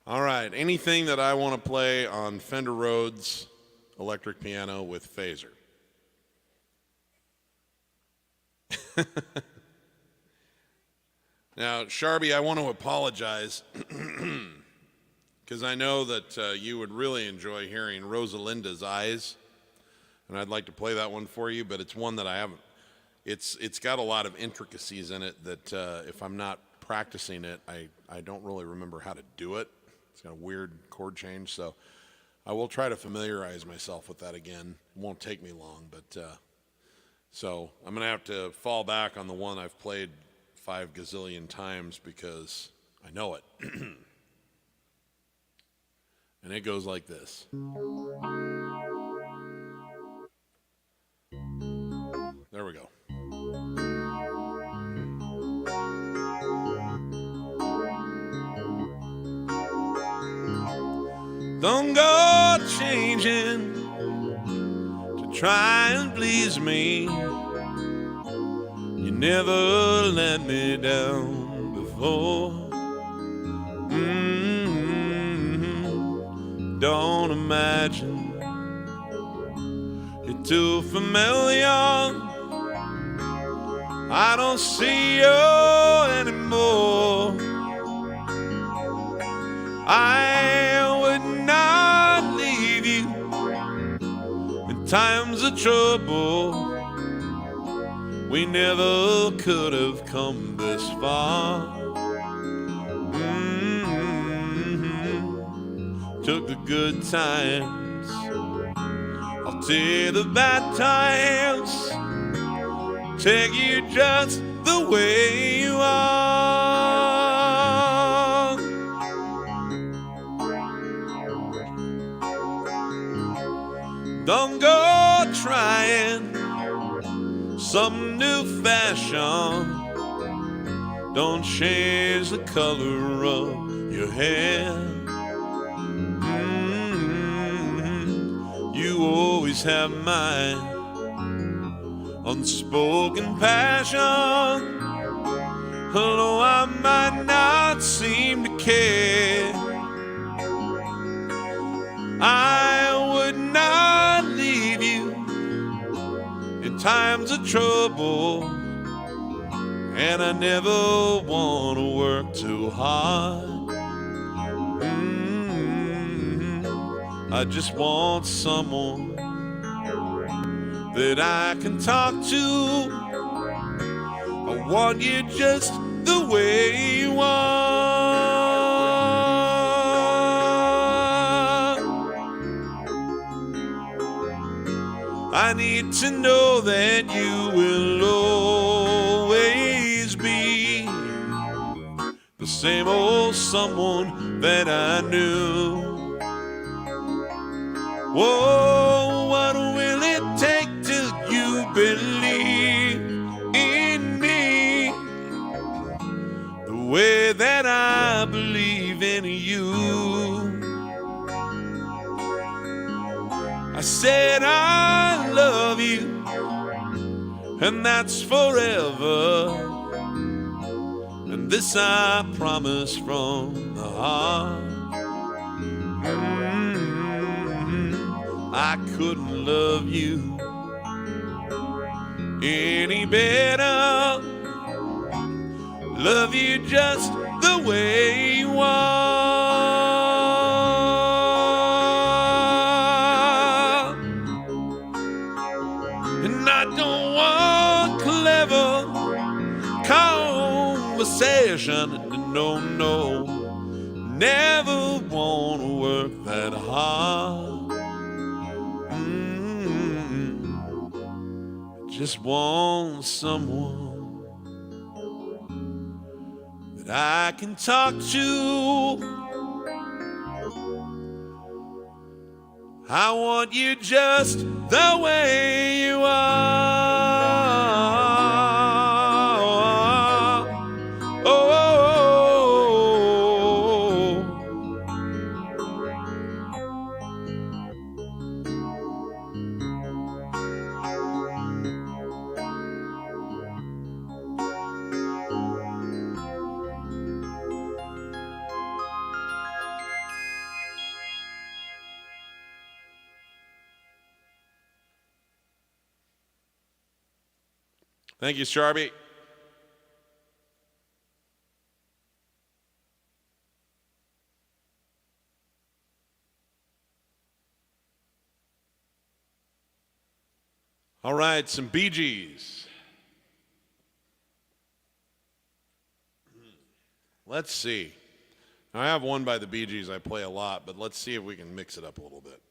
All right, anything that I want to play on Fender Rhodes electric piano with phaser. Now, Sharby, I want to apologize because I know that you would really enjoy hearing Rosalinda's Eyes, and I'd like to play that one for you, but it's one that I haven't. It's got a lot of intricacies in it that if I'm not practicing it, I don't really remember how to do it. It's got a weird chord change, so I will try to familiarize myself with that again. It won't take me long, but so I'm going to have to fall back on the one I've played 5 gazillion times because I know it. And it goes like this. There we go. Don't go changing to try and please me. You never let me down before. Don't imagine you're too familiar. I don't see you anymore. I would not leave you in times of trouble. We never could have come this far. Took the good times, I'll till the bad times take you just the way you are. Don't go trying some new fashion. Don't change the color of your hair. You always have my unspoken passion. Although I might not seem to care, I would not leave you in times of trouble, and I never want to work too hard. I just want someone that I can talk to. I want you just the way you are. I need to know that you will always be the same old someone that I knew. Whoa, what will it take till you believe in me the way that I believe in you? I said I love you, and that's forever, and this I promise from the heart. I couldn't love you any better, love you just the way you are. And I don't want clever conversation, no, no, never want to work that hard. Just want someone that I can talk to. I want you just the way you are. Oh, thank you, Sharby. All right, some Bee Gees. Let's see. Now, I have one by the Bee Gees I play a lot, but let's see if we can mix it up a little bit.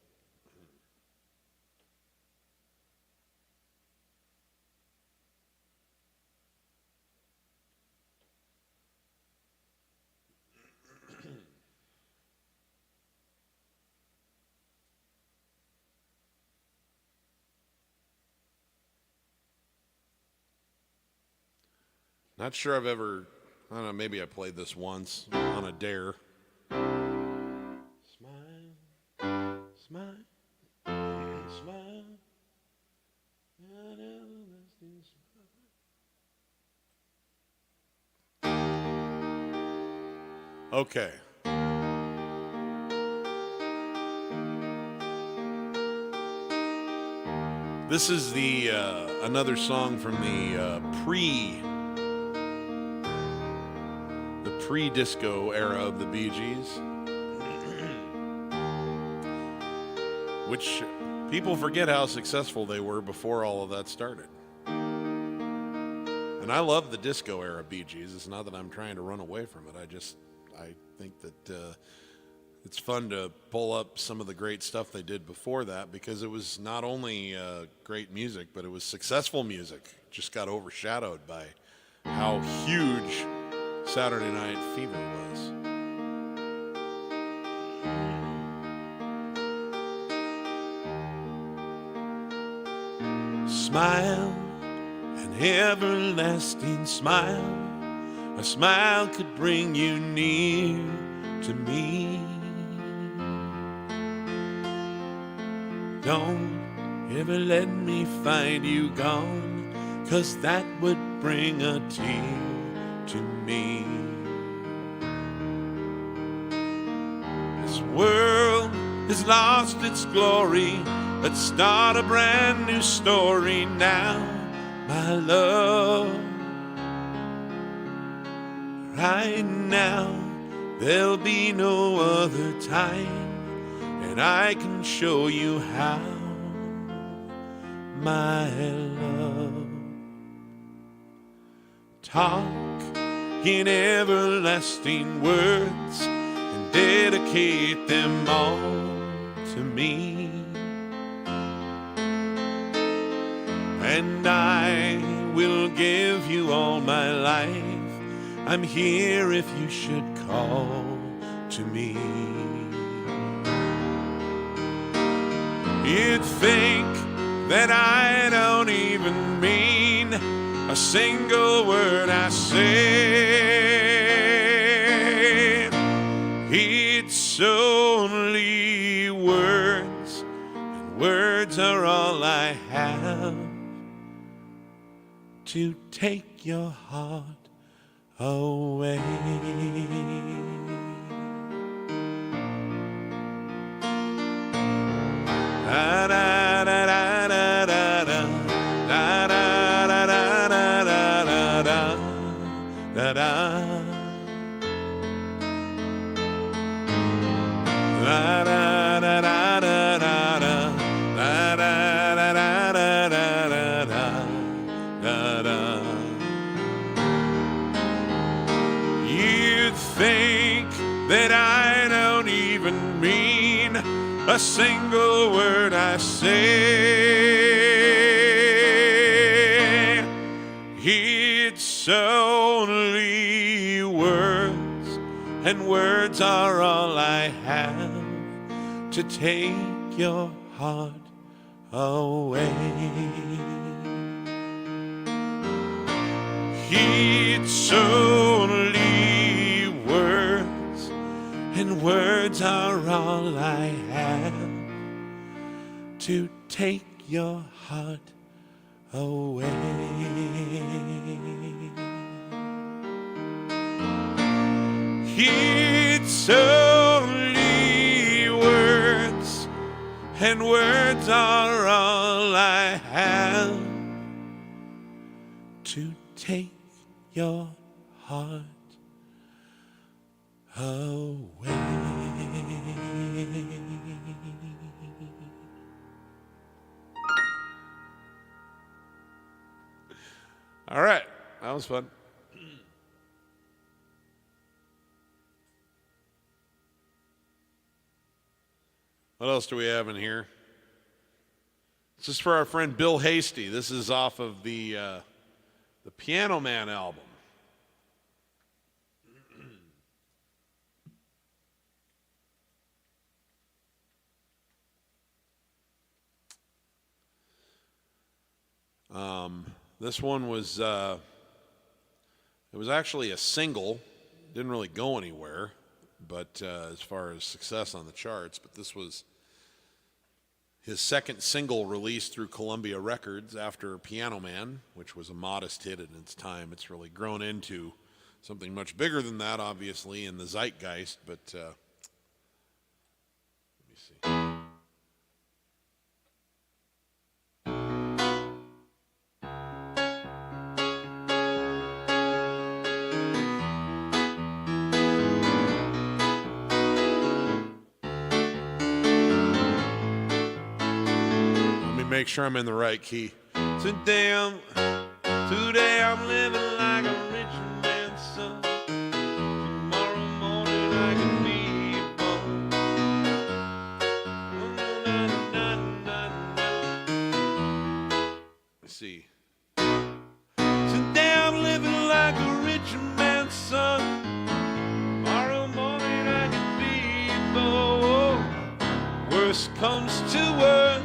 Not sure I've ever, I don't know, maybe I played this once on a dare. Smile, smile, smile. Okay. This is the another song from the pre-disco era of the Bee Gees, which people forget how successful they were before all of that started. And I love the disco era Bee Gees. It's not that I'm trying to run away from it. I think that it's fun to pull up some of the great stuff they did before that, because it was not only great music, but it was successful music. It just got overshadowed by how huge Saturday Night Fever was. Smile, an everlasting smile. A smile could bring you near to me. Don't ever let me find you gone, 'cause that would bring a tear to me. This world has lost its glory. Let's start a brand new story now, my love. Right now, there'll be no other time, and I can show you how, my love. Talk in everlasting words and dedicate them all to me. And I will give you all my life. I'm here if you should call to me. You'd think that I don't even mean a single word I say. It's only words, and words are all I have to take your heart away. Da da da da da da da da da da da da da da. Da da da da da da da da da da. You'd think that I don't even mean a single word I say. It's only words, and words are all I have to take your heart away. It's only words, and words are all I have to take your heart away. It's only words, and words are all I have to take your heart away. All right, that was fun. What else do we have in here? This is for our friend Bill Hasty. This is off of the Piano Man album. This one was, it was actually a single. Didn't really go anywhere, but as far as success on the charts, but this was his second single released through Columbia Records after Piano Man, which was a modest hit at its time. It's really grown into something much bigger than that, obviously, in the zeitgeist, but let me see. Make sure I'm in the right key. Today I'm living like a rich man's son. Tomorrow morning I can be born. worst comes to worst.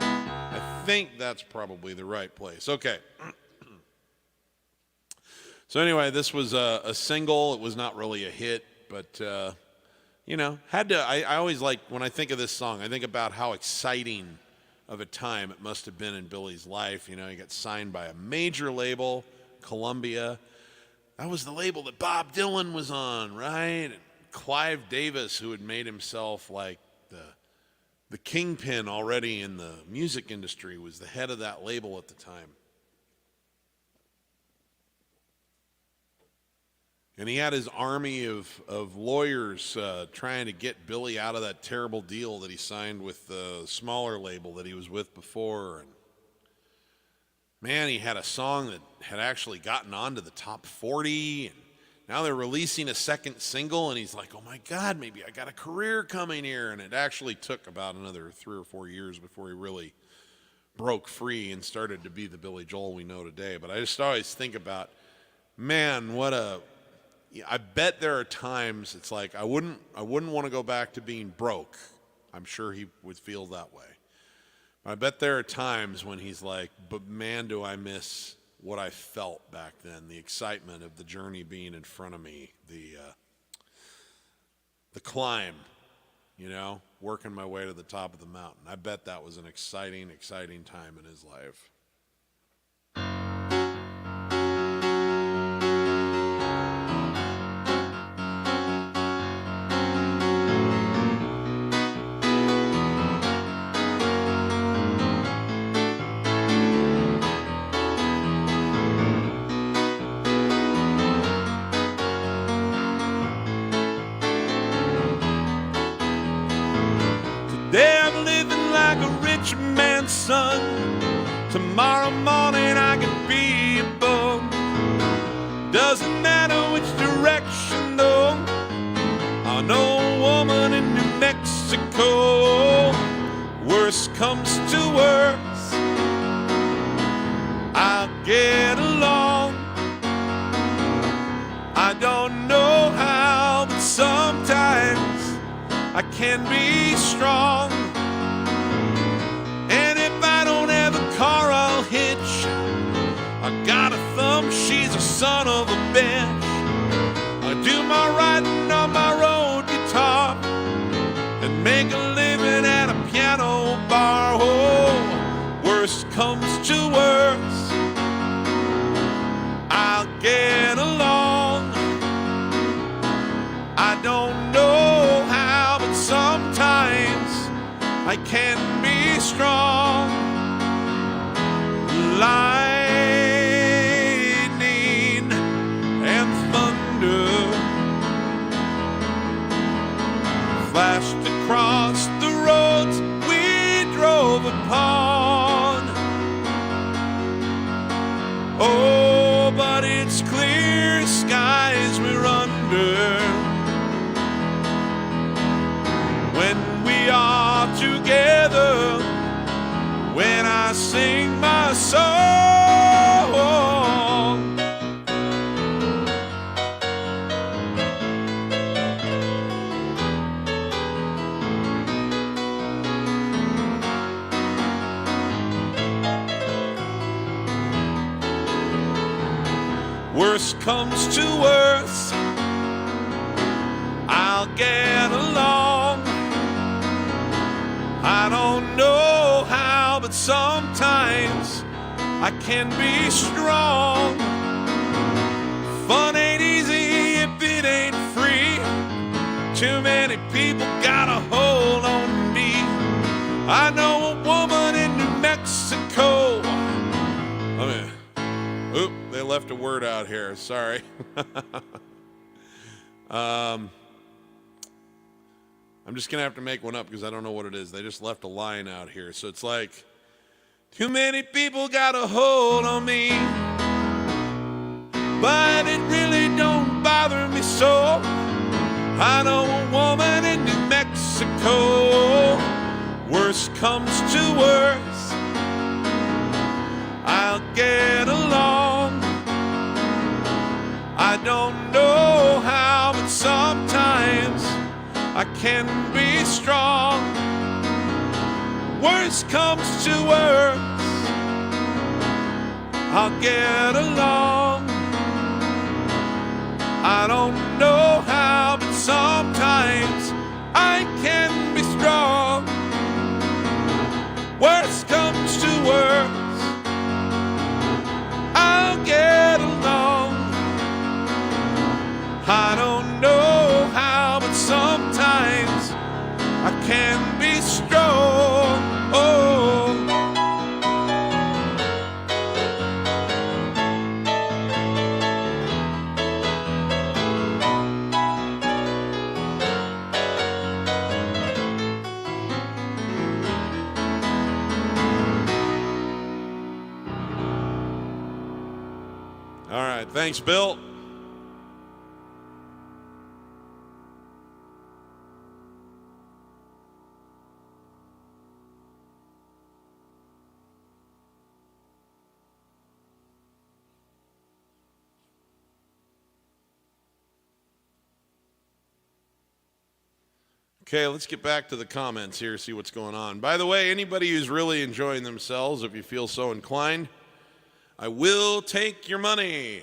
I think that's probably the right place. Okay. So anyway, this was a single. It was not really a hit, but you know, I always like, when I think of this song, I think about how exciting of a time it must have been in Billy's life. You know, he got signed by a major label, Columbia. That was the label that Bob Dylan was on, right? And Clive Davis, who had made himself like the kingpin already in the music industry, was the head of that label at the time. And he had his army of lawyers trying to get Billy out of that terrible deal that he signed with the smaller label that he was with before. And man, he had a song that had actually gotten onto the top 40. And now they're releasing a second single, and he's like, oh my God, maybe I got a career coming here. And it actually took about another 3 or 4 years before he really broke free and started to be the Billy Joel we know today. But I just always think about, man, I bet there are times it's like I wouldn't want to go back to being broke. I'm sure he would feel that way. I bet there are times when he's like, but man, do I miss what I felt back then, the excitement of the journey being in front of me, the climb, you know, working my way to the top of the mountain. I bet that was an exciting, exciting time in his life. Today I'm living like a rich man's son. Tomorrow morning I could be a bum. Doesn't matter which direction though. I know a woman in New Mexico. Worst comes to worst, I'll get along. I don't know how, but sometimes I can be strong. And if I don't have a car, I'll hitch. I got a thumb, she's a son of a bitch. I do my writing on my road guitar and make a living at a piano bar. Oh, worst comes to worst, I'll get along. I don't know how, but sometimes I can be strong. Lightning and thunder flashed across the roads we drove upon. Oh, but it's clear skies we're under when we are together, when I sing my song. Worst comes to worst, I'll get along. I don't know how, but sometimes I can be strong. Fun ain't easy if it ain't free. Too many people got a hold on me. I know a woman in New Mexico. They left a word out here, sorry. I'm just going to have to make one up because I don't know what it is. They just left a line out here. So it's like, too many people got a hold on me, but it really don't bother me so. I know a woman in New Mexico. Worst comes to worst, I'll get along. I don't know how, but sometimes I can be be strong. Worst comes to worst, I'll get along. I don't know how, but sometimes I can be strong. Worst comes to worst, I'll get along. I don't know how, but sometimes I can be strong. Oh. All right, thanks, Bill. Okay, let's get back to the comments here, see what's going on. By the way, anybody who's really enjoying themselves, if you feel so inclined, I will take your money.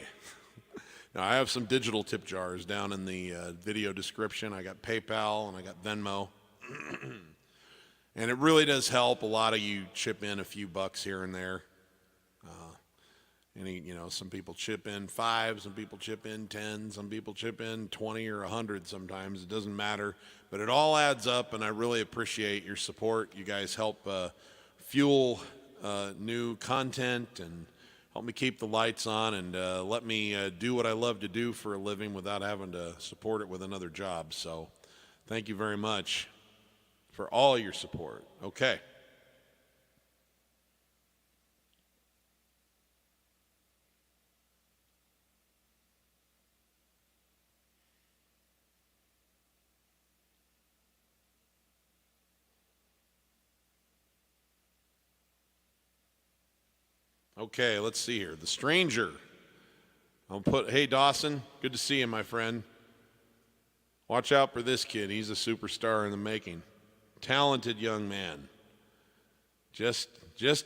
Now, I have some digital tip jars down in the video description. I got PayPal and I got Venmo. And it really does help. A lot of you chip in a few bucks here and there. Some people chip in 5, some people chip in 10, some people chip in 20 or 100 sometimes. It doesn't matter, but it all adds up, and I really appreciate your support. You guys help fuel new content and help me keep the lights on and let me do what I love to do for a living without having to support it with another job. So thank you very much for all your support. Okay. Okay, let's see here. The Stranger. I'll put, hey Dawson, good to see you, my friend. Watch out for this kid. He's a superstar in the making. Talented young man. Just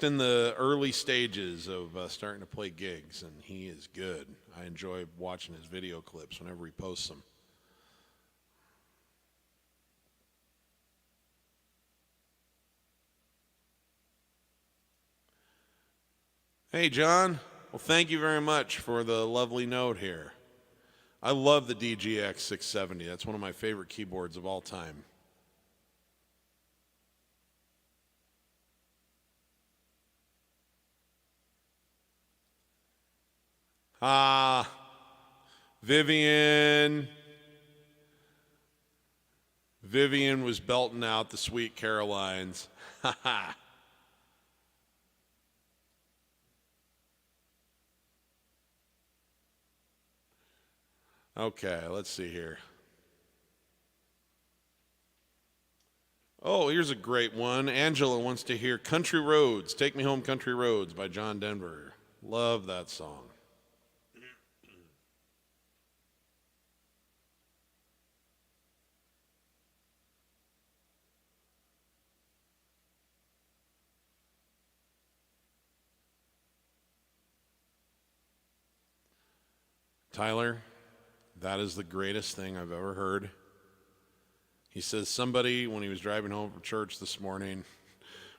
in the early stages of starting to play gigs, and he is good. I enjoy watching his video clips whenever he posts them. Hey, John. Well, thank you very much for the lovely note here. I love the DGX 670. That's one of my favorite keyboards of all time. Vivian was belting out the Sweet Carolines. Ha ha. Okay, let's see here. Oh, here's a great one. Angela wants to hear Country Roads, Take Me Home Country Roads by John Denver. Love that song. Tyler, that is the greatest thing I've ever heard. He says somebody, when he was driving home from church this morning,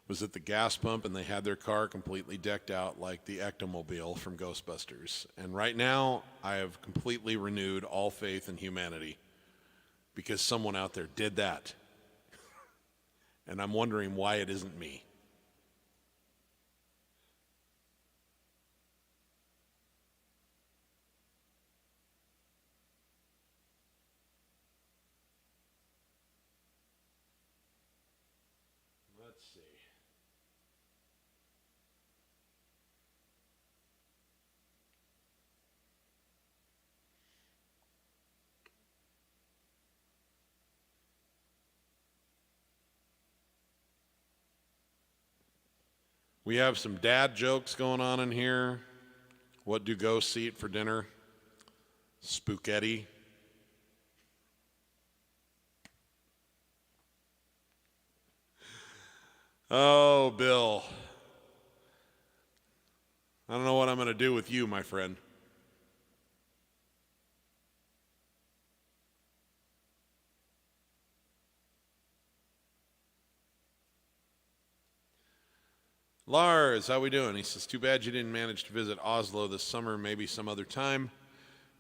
was at the gas pump and they had their car completely decked out like the Ectomobile from Ghostbusters. And right now, I have completely renewed all faith in humanity because someone out there did that. And I'm wondering why it isn't me. Let's see. We have some dad jokes going on in here. What do ghosts eat for dinner? Spooketti. Oh, Bill. I don't know what I'm going to do with you, my friend. Lars, how we doing? He says, too bad you didn't manage to visit Oslo this summer, maybe some other time.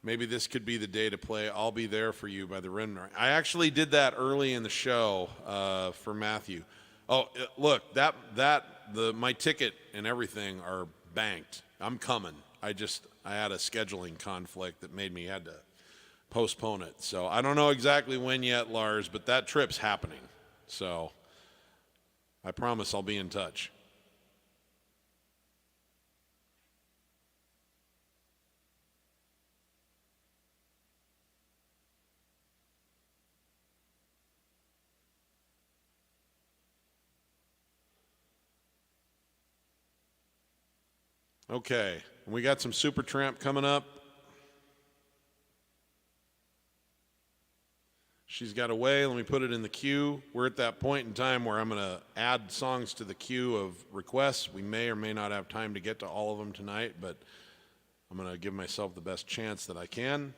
Maybe this could be the day to play I'll Be There For You by the Rimner. I actually did that early in the show for Matthew. Oh, look, my ticket and everything are banked. I'm coming. I had a scheduling conflict that made me had to postpone it. So I don't know exactly when yet, Lars, but that trip's happening. So I promise I'll be in touch. Okay, we got some Supertramp coming up. She's got away. Let me put it in the queue. We're at that point in time where I'm going to add songs to the queue of requests. We may or may not have time to get to all of them tonight, but I'm going to give myself the best chance that I can.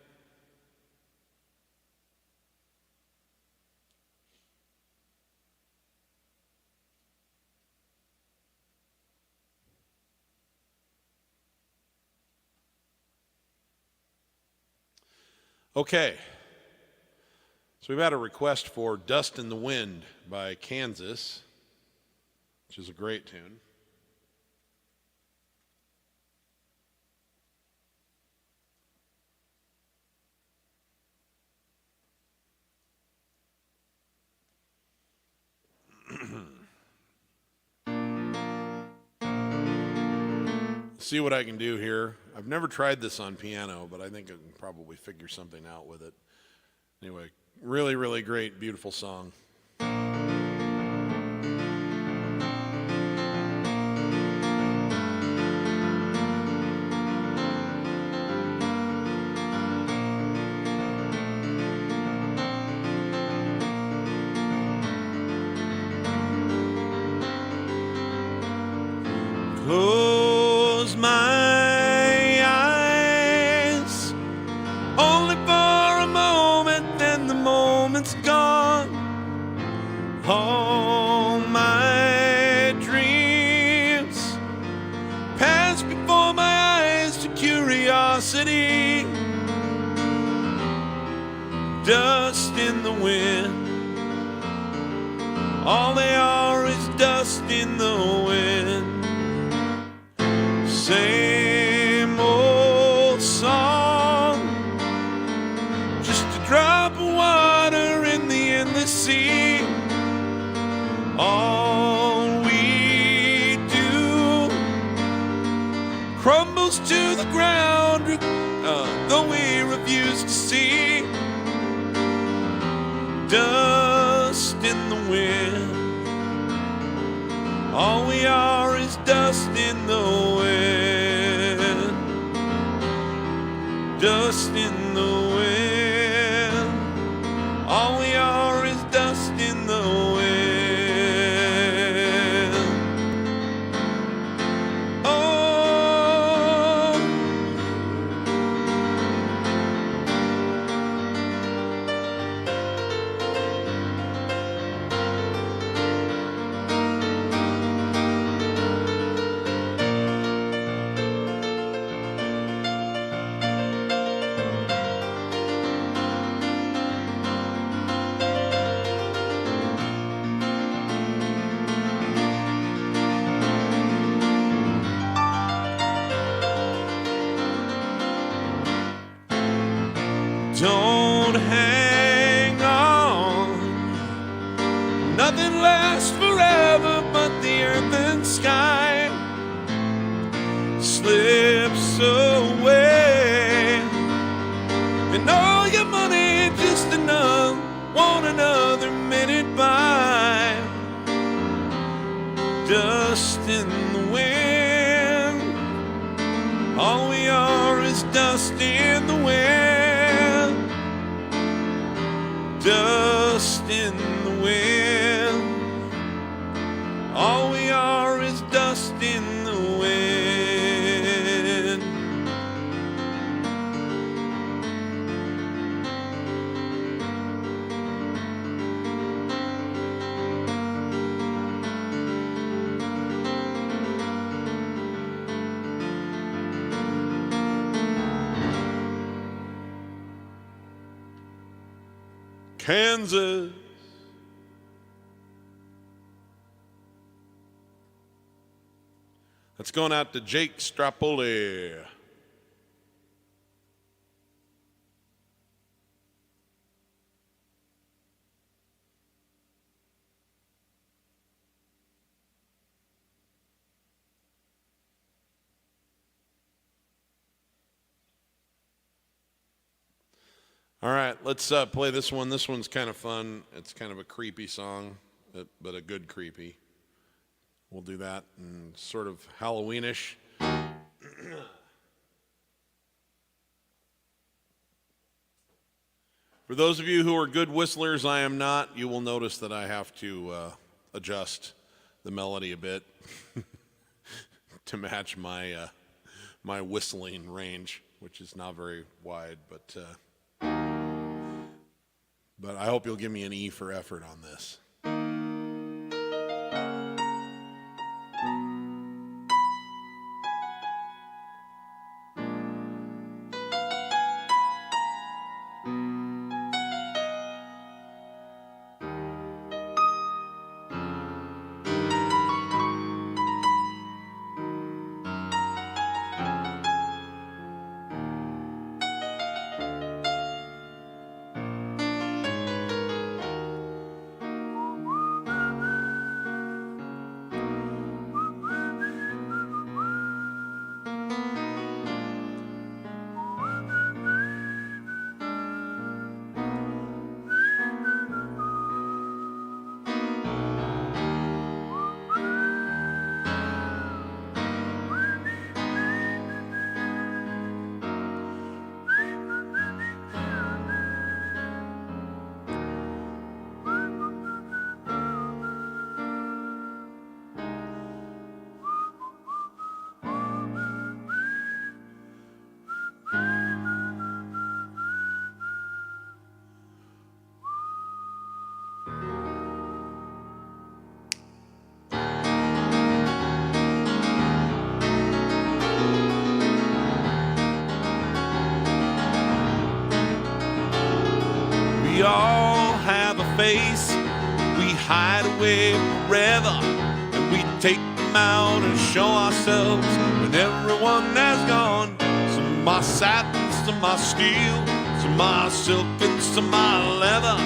Okay, so we've had a request for Dust in the Wind by Kansas, which is a great tune. See what I can do here. I've never tried this on piano, but I think I can probably figure something out with it. Anyway, really, really great, beautiful song. Close my eyes, only for a moment, then the moment's gone. All my dreams pass before my eyes to curiosity. Dust in the wind, all they are is dust in the wind. Same old song, just a drop of water in the endless sea. All we do crumbles to the ground, though we refuse to see. Dust in the wind, all we are is dust in the wind. Dust in the wind, all we are is dust in the wind. Oh, don't hang on, nothing lasts forever but the earth and sky. Slips away, and all your money just enough, want another minute by. Dust in the wind, all we are is dust in the wind. Dust in the wind, all Kansas. That's going out to Jake Strapoli. All right, let's play this one. This one's kind of fun. It's kind of a creepy song, but a good creepy. We'll do that and sort of Halloweenish. For those of you who are good whistlers, I am not. You will notice that I have to adjust the melody a bit to match my my whistling range, which is not very wide, but I hope you'll give me an E for effort on this. We all have a face we hide away forever, and we take them out and show ourselves when everyone has gone. Some are satin, some are steel, some are silk and some are leather.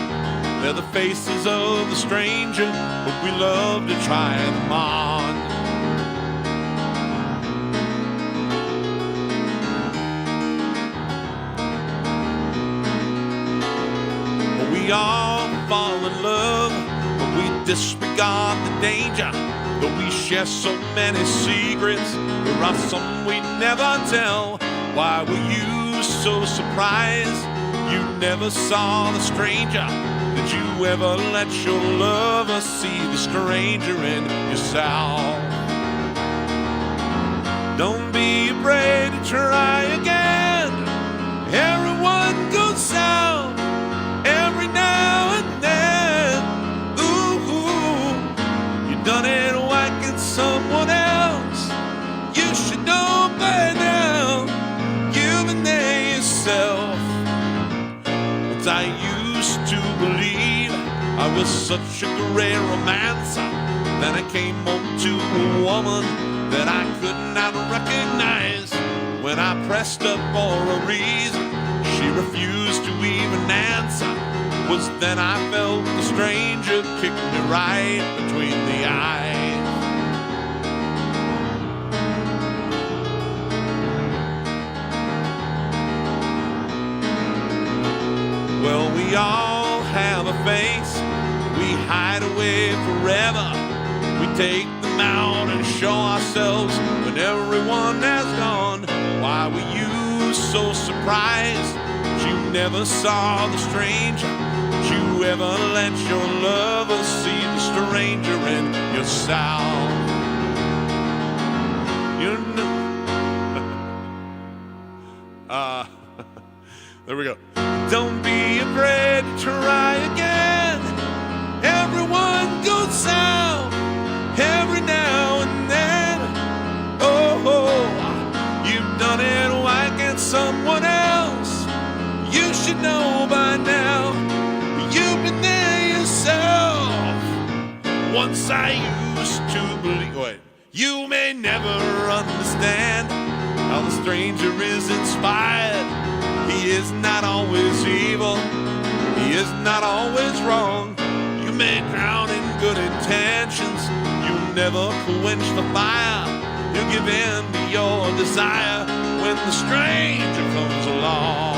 They're the faces of the stranger, but we love to try them on. We all fall in love, but we disregard the danger. Though we share so many secrets, there are some we never tell. Why were you so surprised you never saw the stranger? Did you ever let your lover see the stranger in yourself? Don't be afraid to try again. Everyone goes south every now and then. Ooh, you done it whacking someone else. You should know by now. You've been there yourself. But I used to believe I was such a great romancer. Then I came home to a woman that I could not recognize. When I pressed up for a reason, she refused to even answer. Was then I felt the stranger kick me right between the eyes. Well, we all have a face we hide away forever. We take them out and show ourselves when everyone has gone. Why were you so surprised you never saw the stranger? Did you ever let your lover see the stranger in yourself? You know. There we go. Don't be afraid to try again. Everyone goes south every now and then. Oh, you've done it whacking someone else. You should know by now. You've Once I used to believe, wait, you may never understand how the stranger is inspired. He is not always evil, he is not always wrong. You may drown in good intentions, you'll never quench the fire. You'll give in to your desire when the stranger comes along.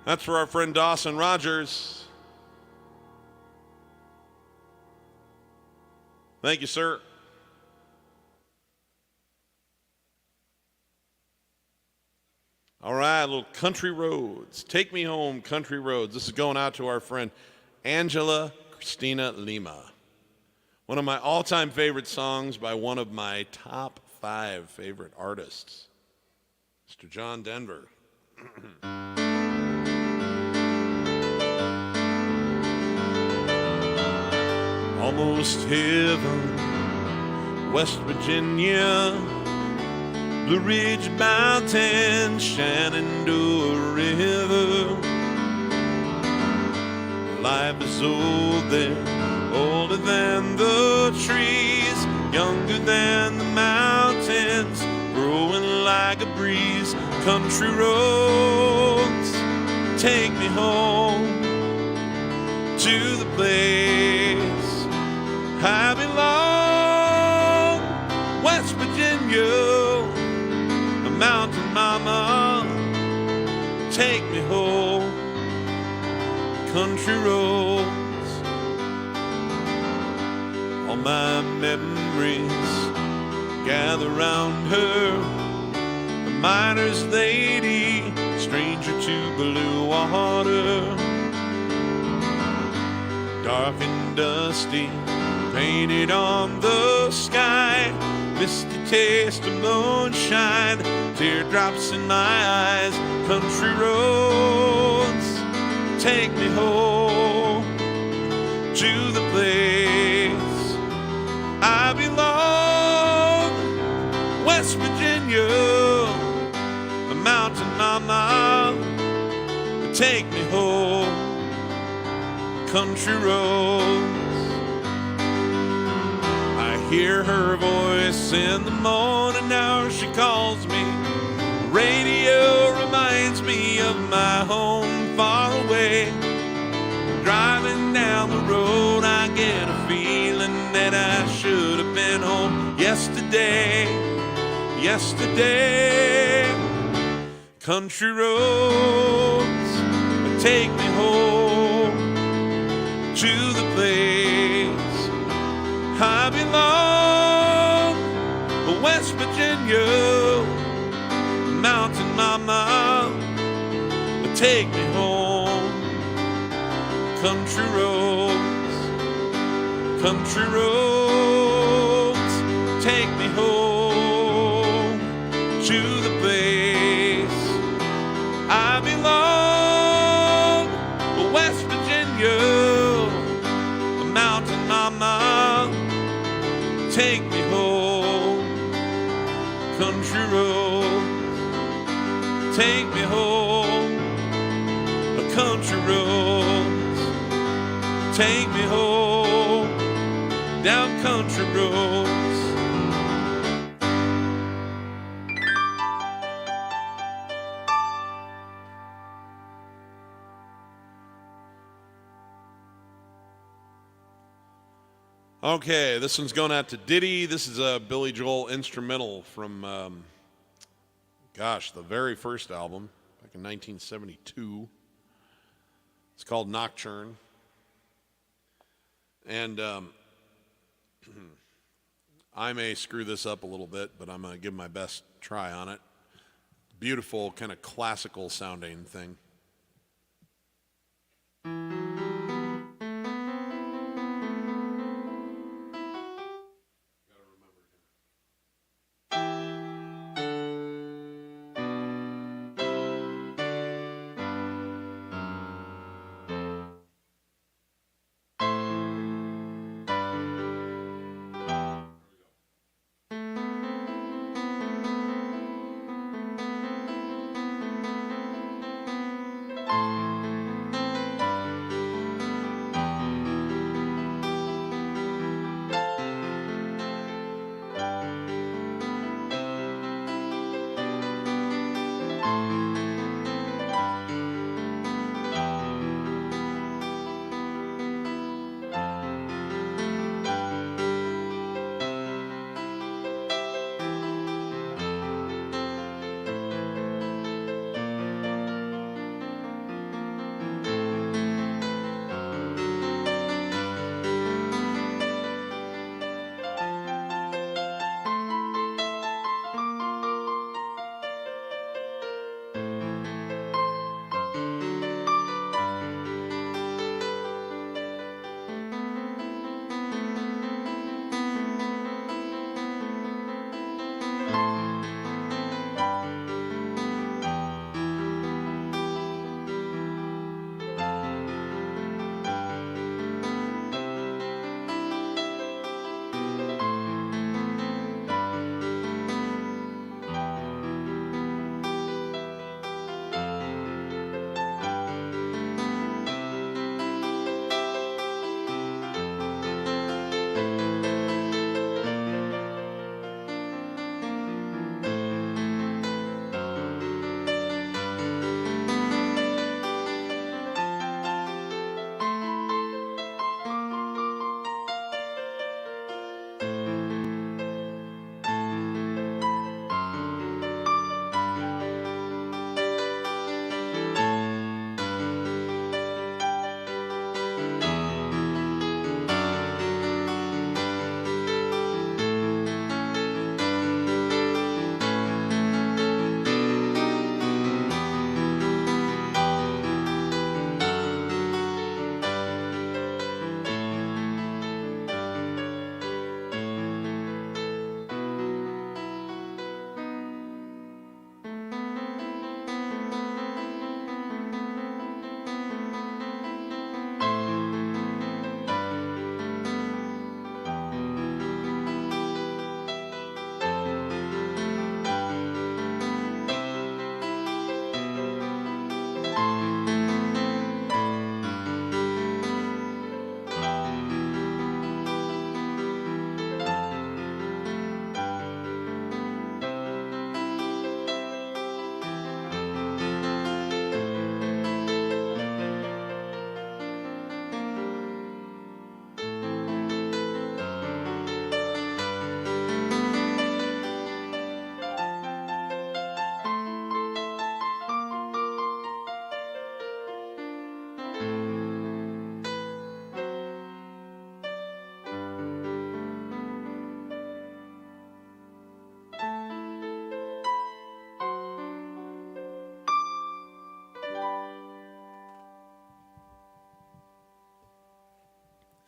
That's for our friend Dawson Rogers. Thank you, sir. All right, a little Country Roads. Take Me Home, Country Roads. This is going out to our friend Angela Christina Lima. One of my all-time favorite songs by one of my top 5 favorite artists, Mr. John Denver. Almost heaven, West Virginia, Blue Ridge Mountains, Shenandoah River. Life is old there, older than the trees, younger than the mountains, growing like a breeze. Country roads, take me home to the place I belong. West Virginia, a mountain mama, take me home. Country roads, all my memories gather round her. The miner's lady, stranger to blue water. Dark and dusty, painted on the sky, misty taste of moonshine, teardrops in my eyes. Country roads, take me home to the place I belong. West Virginia, a mountain mama, take me home. Country roads, I hear her voice in the morning hours, she calls me. Radio reminds me of my home far away. Driving down the road, I get a feeling that I should have been home yesterday. Yesterday, country roads, take me home to the place I belong. West Virginia, mountain mama, take me home. Country roads, country roads, take me home to the place I belong. West Virginia, mountain mama, take me home. Country roads, take me home. Country roads, take me home. Down country roads. Okay, this one's going out to Diddy. This is a Billy Joel instrumental from, the very first album, back in 1972. It's called Nocturn. And I may screw this up a little bit, but I'm going to give my best try on it. Beautiful, kind of classical sounding thing.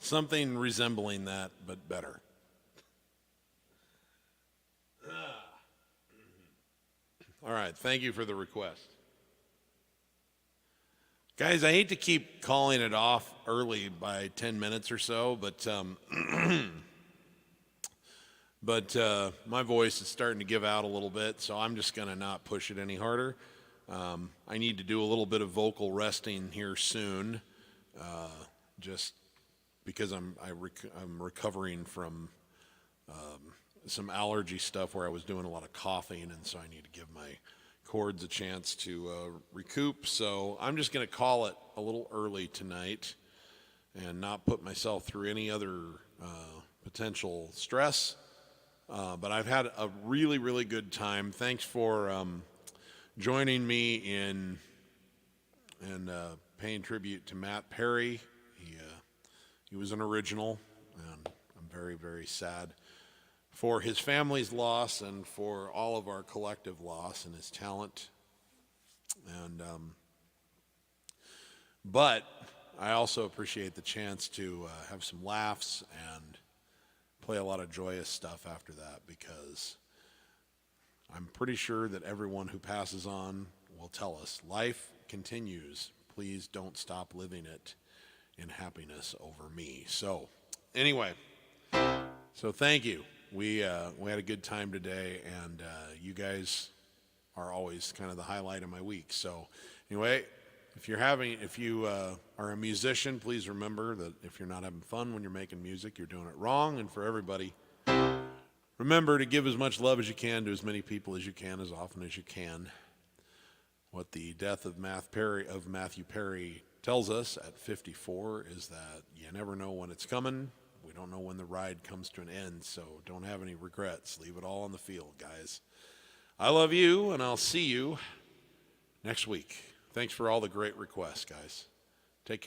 Something resembling that, but better. All right, thank you for the request. Guys, I hate to keep calling it off early by 10 minutes or so, but my voice is starting to give out a little bit, so I'm just going to not push it any harder. I need to do a little bit of vocal resting here soon, just because I'm recovering from some allergy stuff where I was doing a lot of coughing, and so I need to give my cords a chance to recoup. So I'm just going to call it a little early tonight and not put myself through any other potential stress. But I've had a really, really good time. Thanks for joining me in paying tribute to Matt Perry. He was an original, and I'm very, very sad for his family's loss and for all of our collective loss and his talent. And but I also appreciate the chance to have some laughs and play a lot of joyous stuff after that, because I'm pretty sure that everyone who passes on will tell us life continues. Please don't stop living it in happiness over me. So anyway, so thank you. We had a good time today, and you guys are always kind of the highlight of my week. So anyway, if you are a musician, please remember that if you're not having fun when you're making music, you're doing it wrong. And for everybody, remember to give as much love as you can to as many people as you can, as often as you can. What the death of Matthew Perry tells us at 54 is that you never know when it's coming. We don't know when the ride comes to an end, so don't have any regrets. Leave it all on the field, guys. I love you, and I'll see you next week. Thanks for all the great requests, guys. Take care.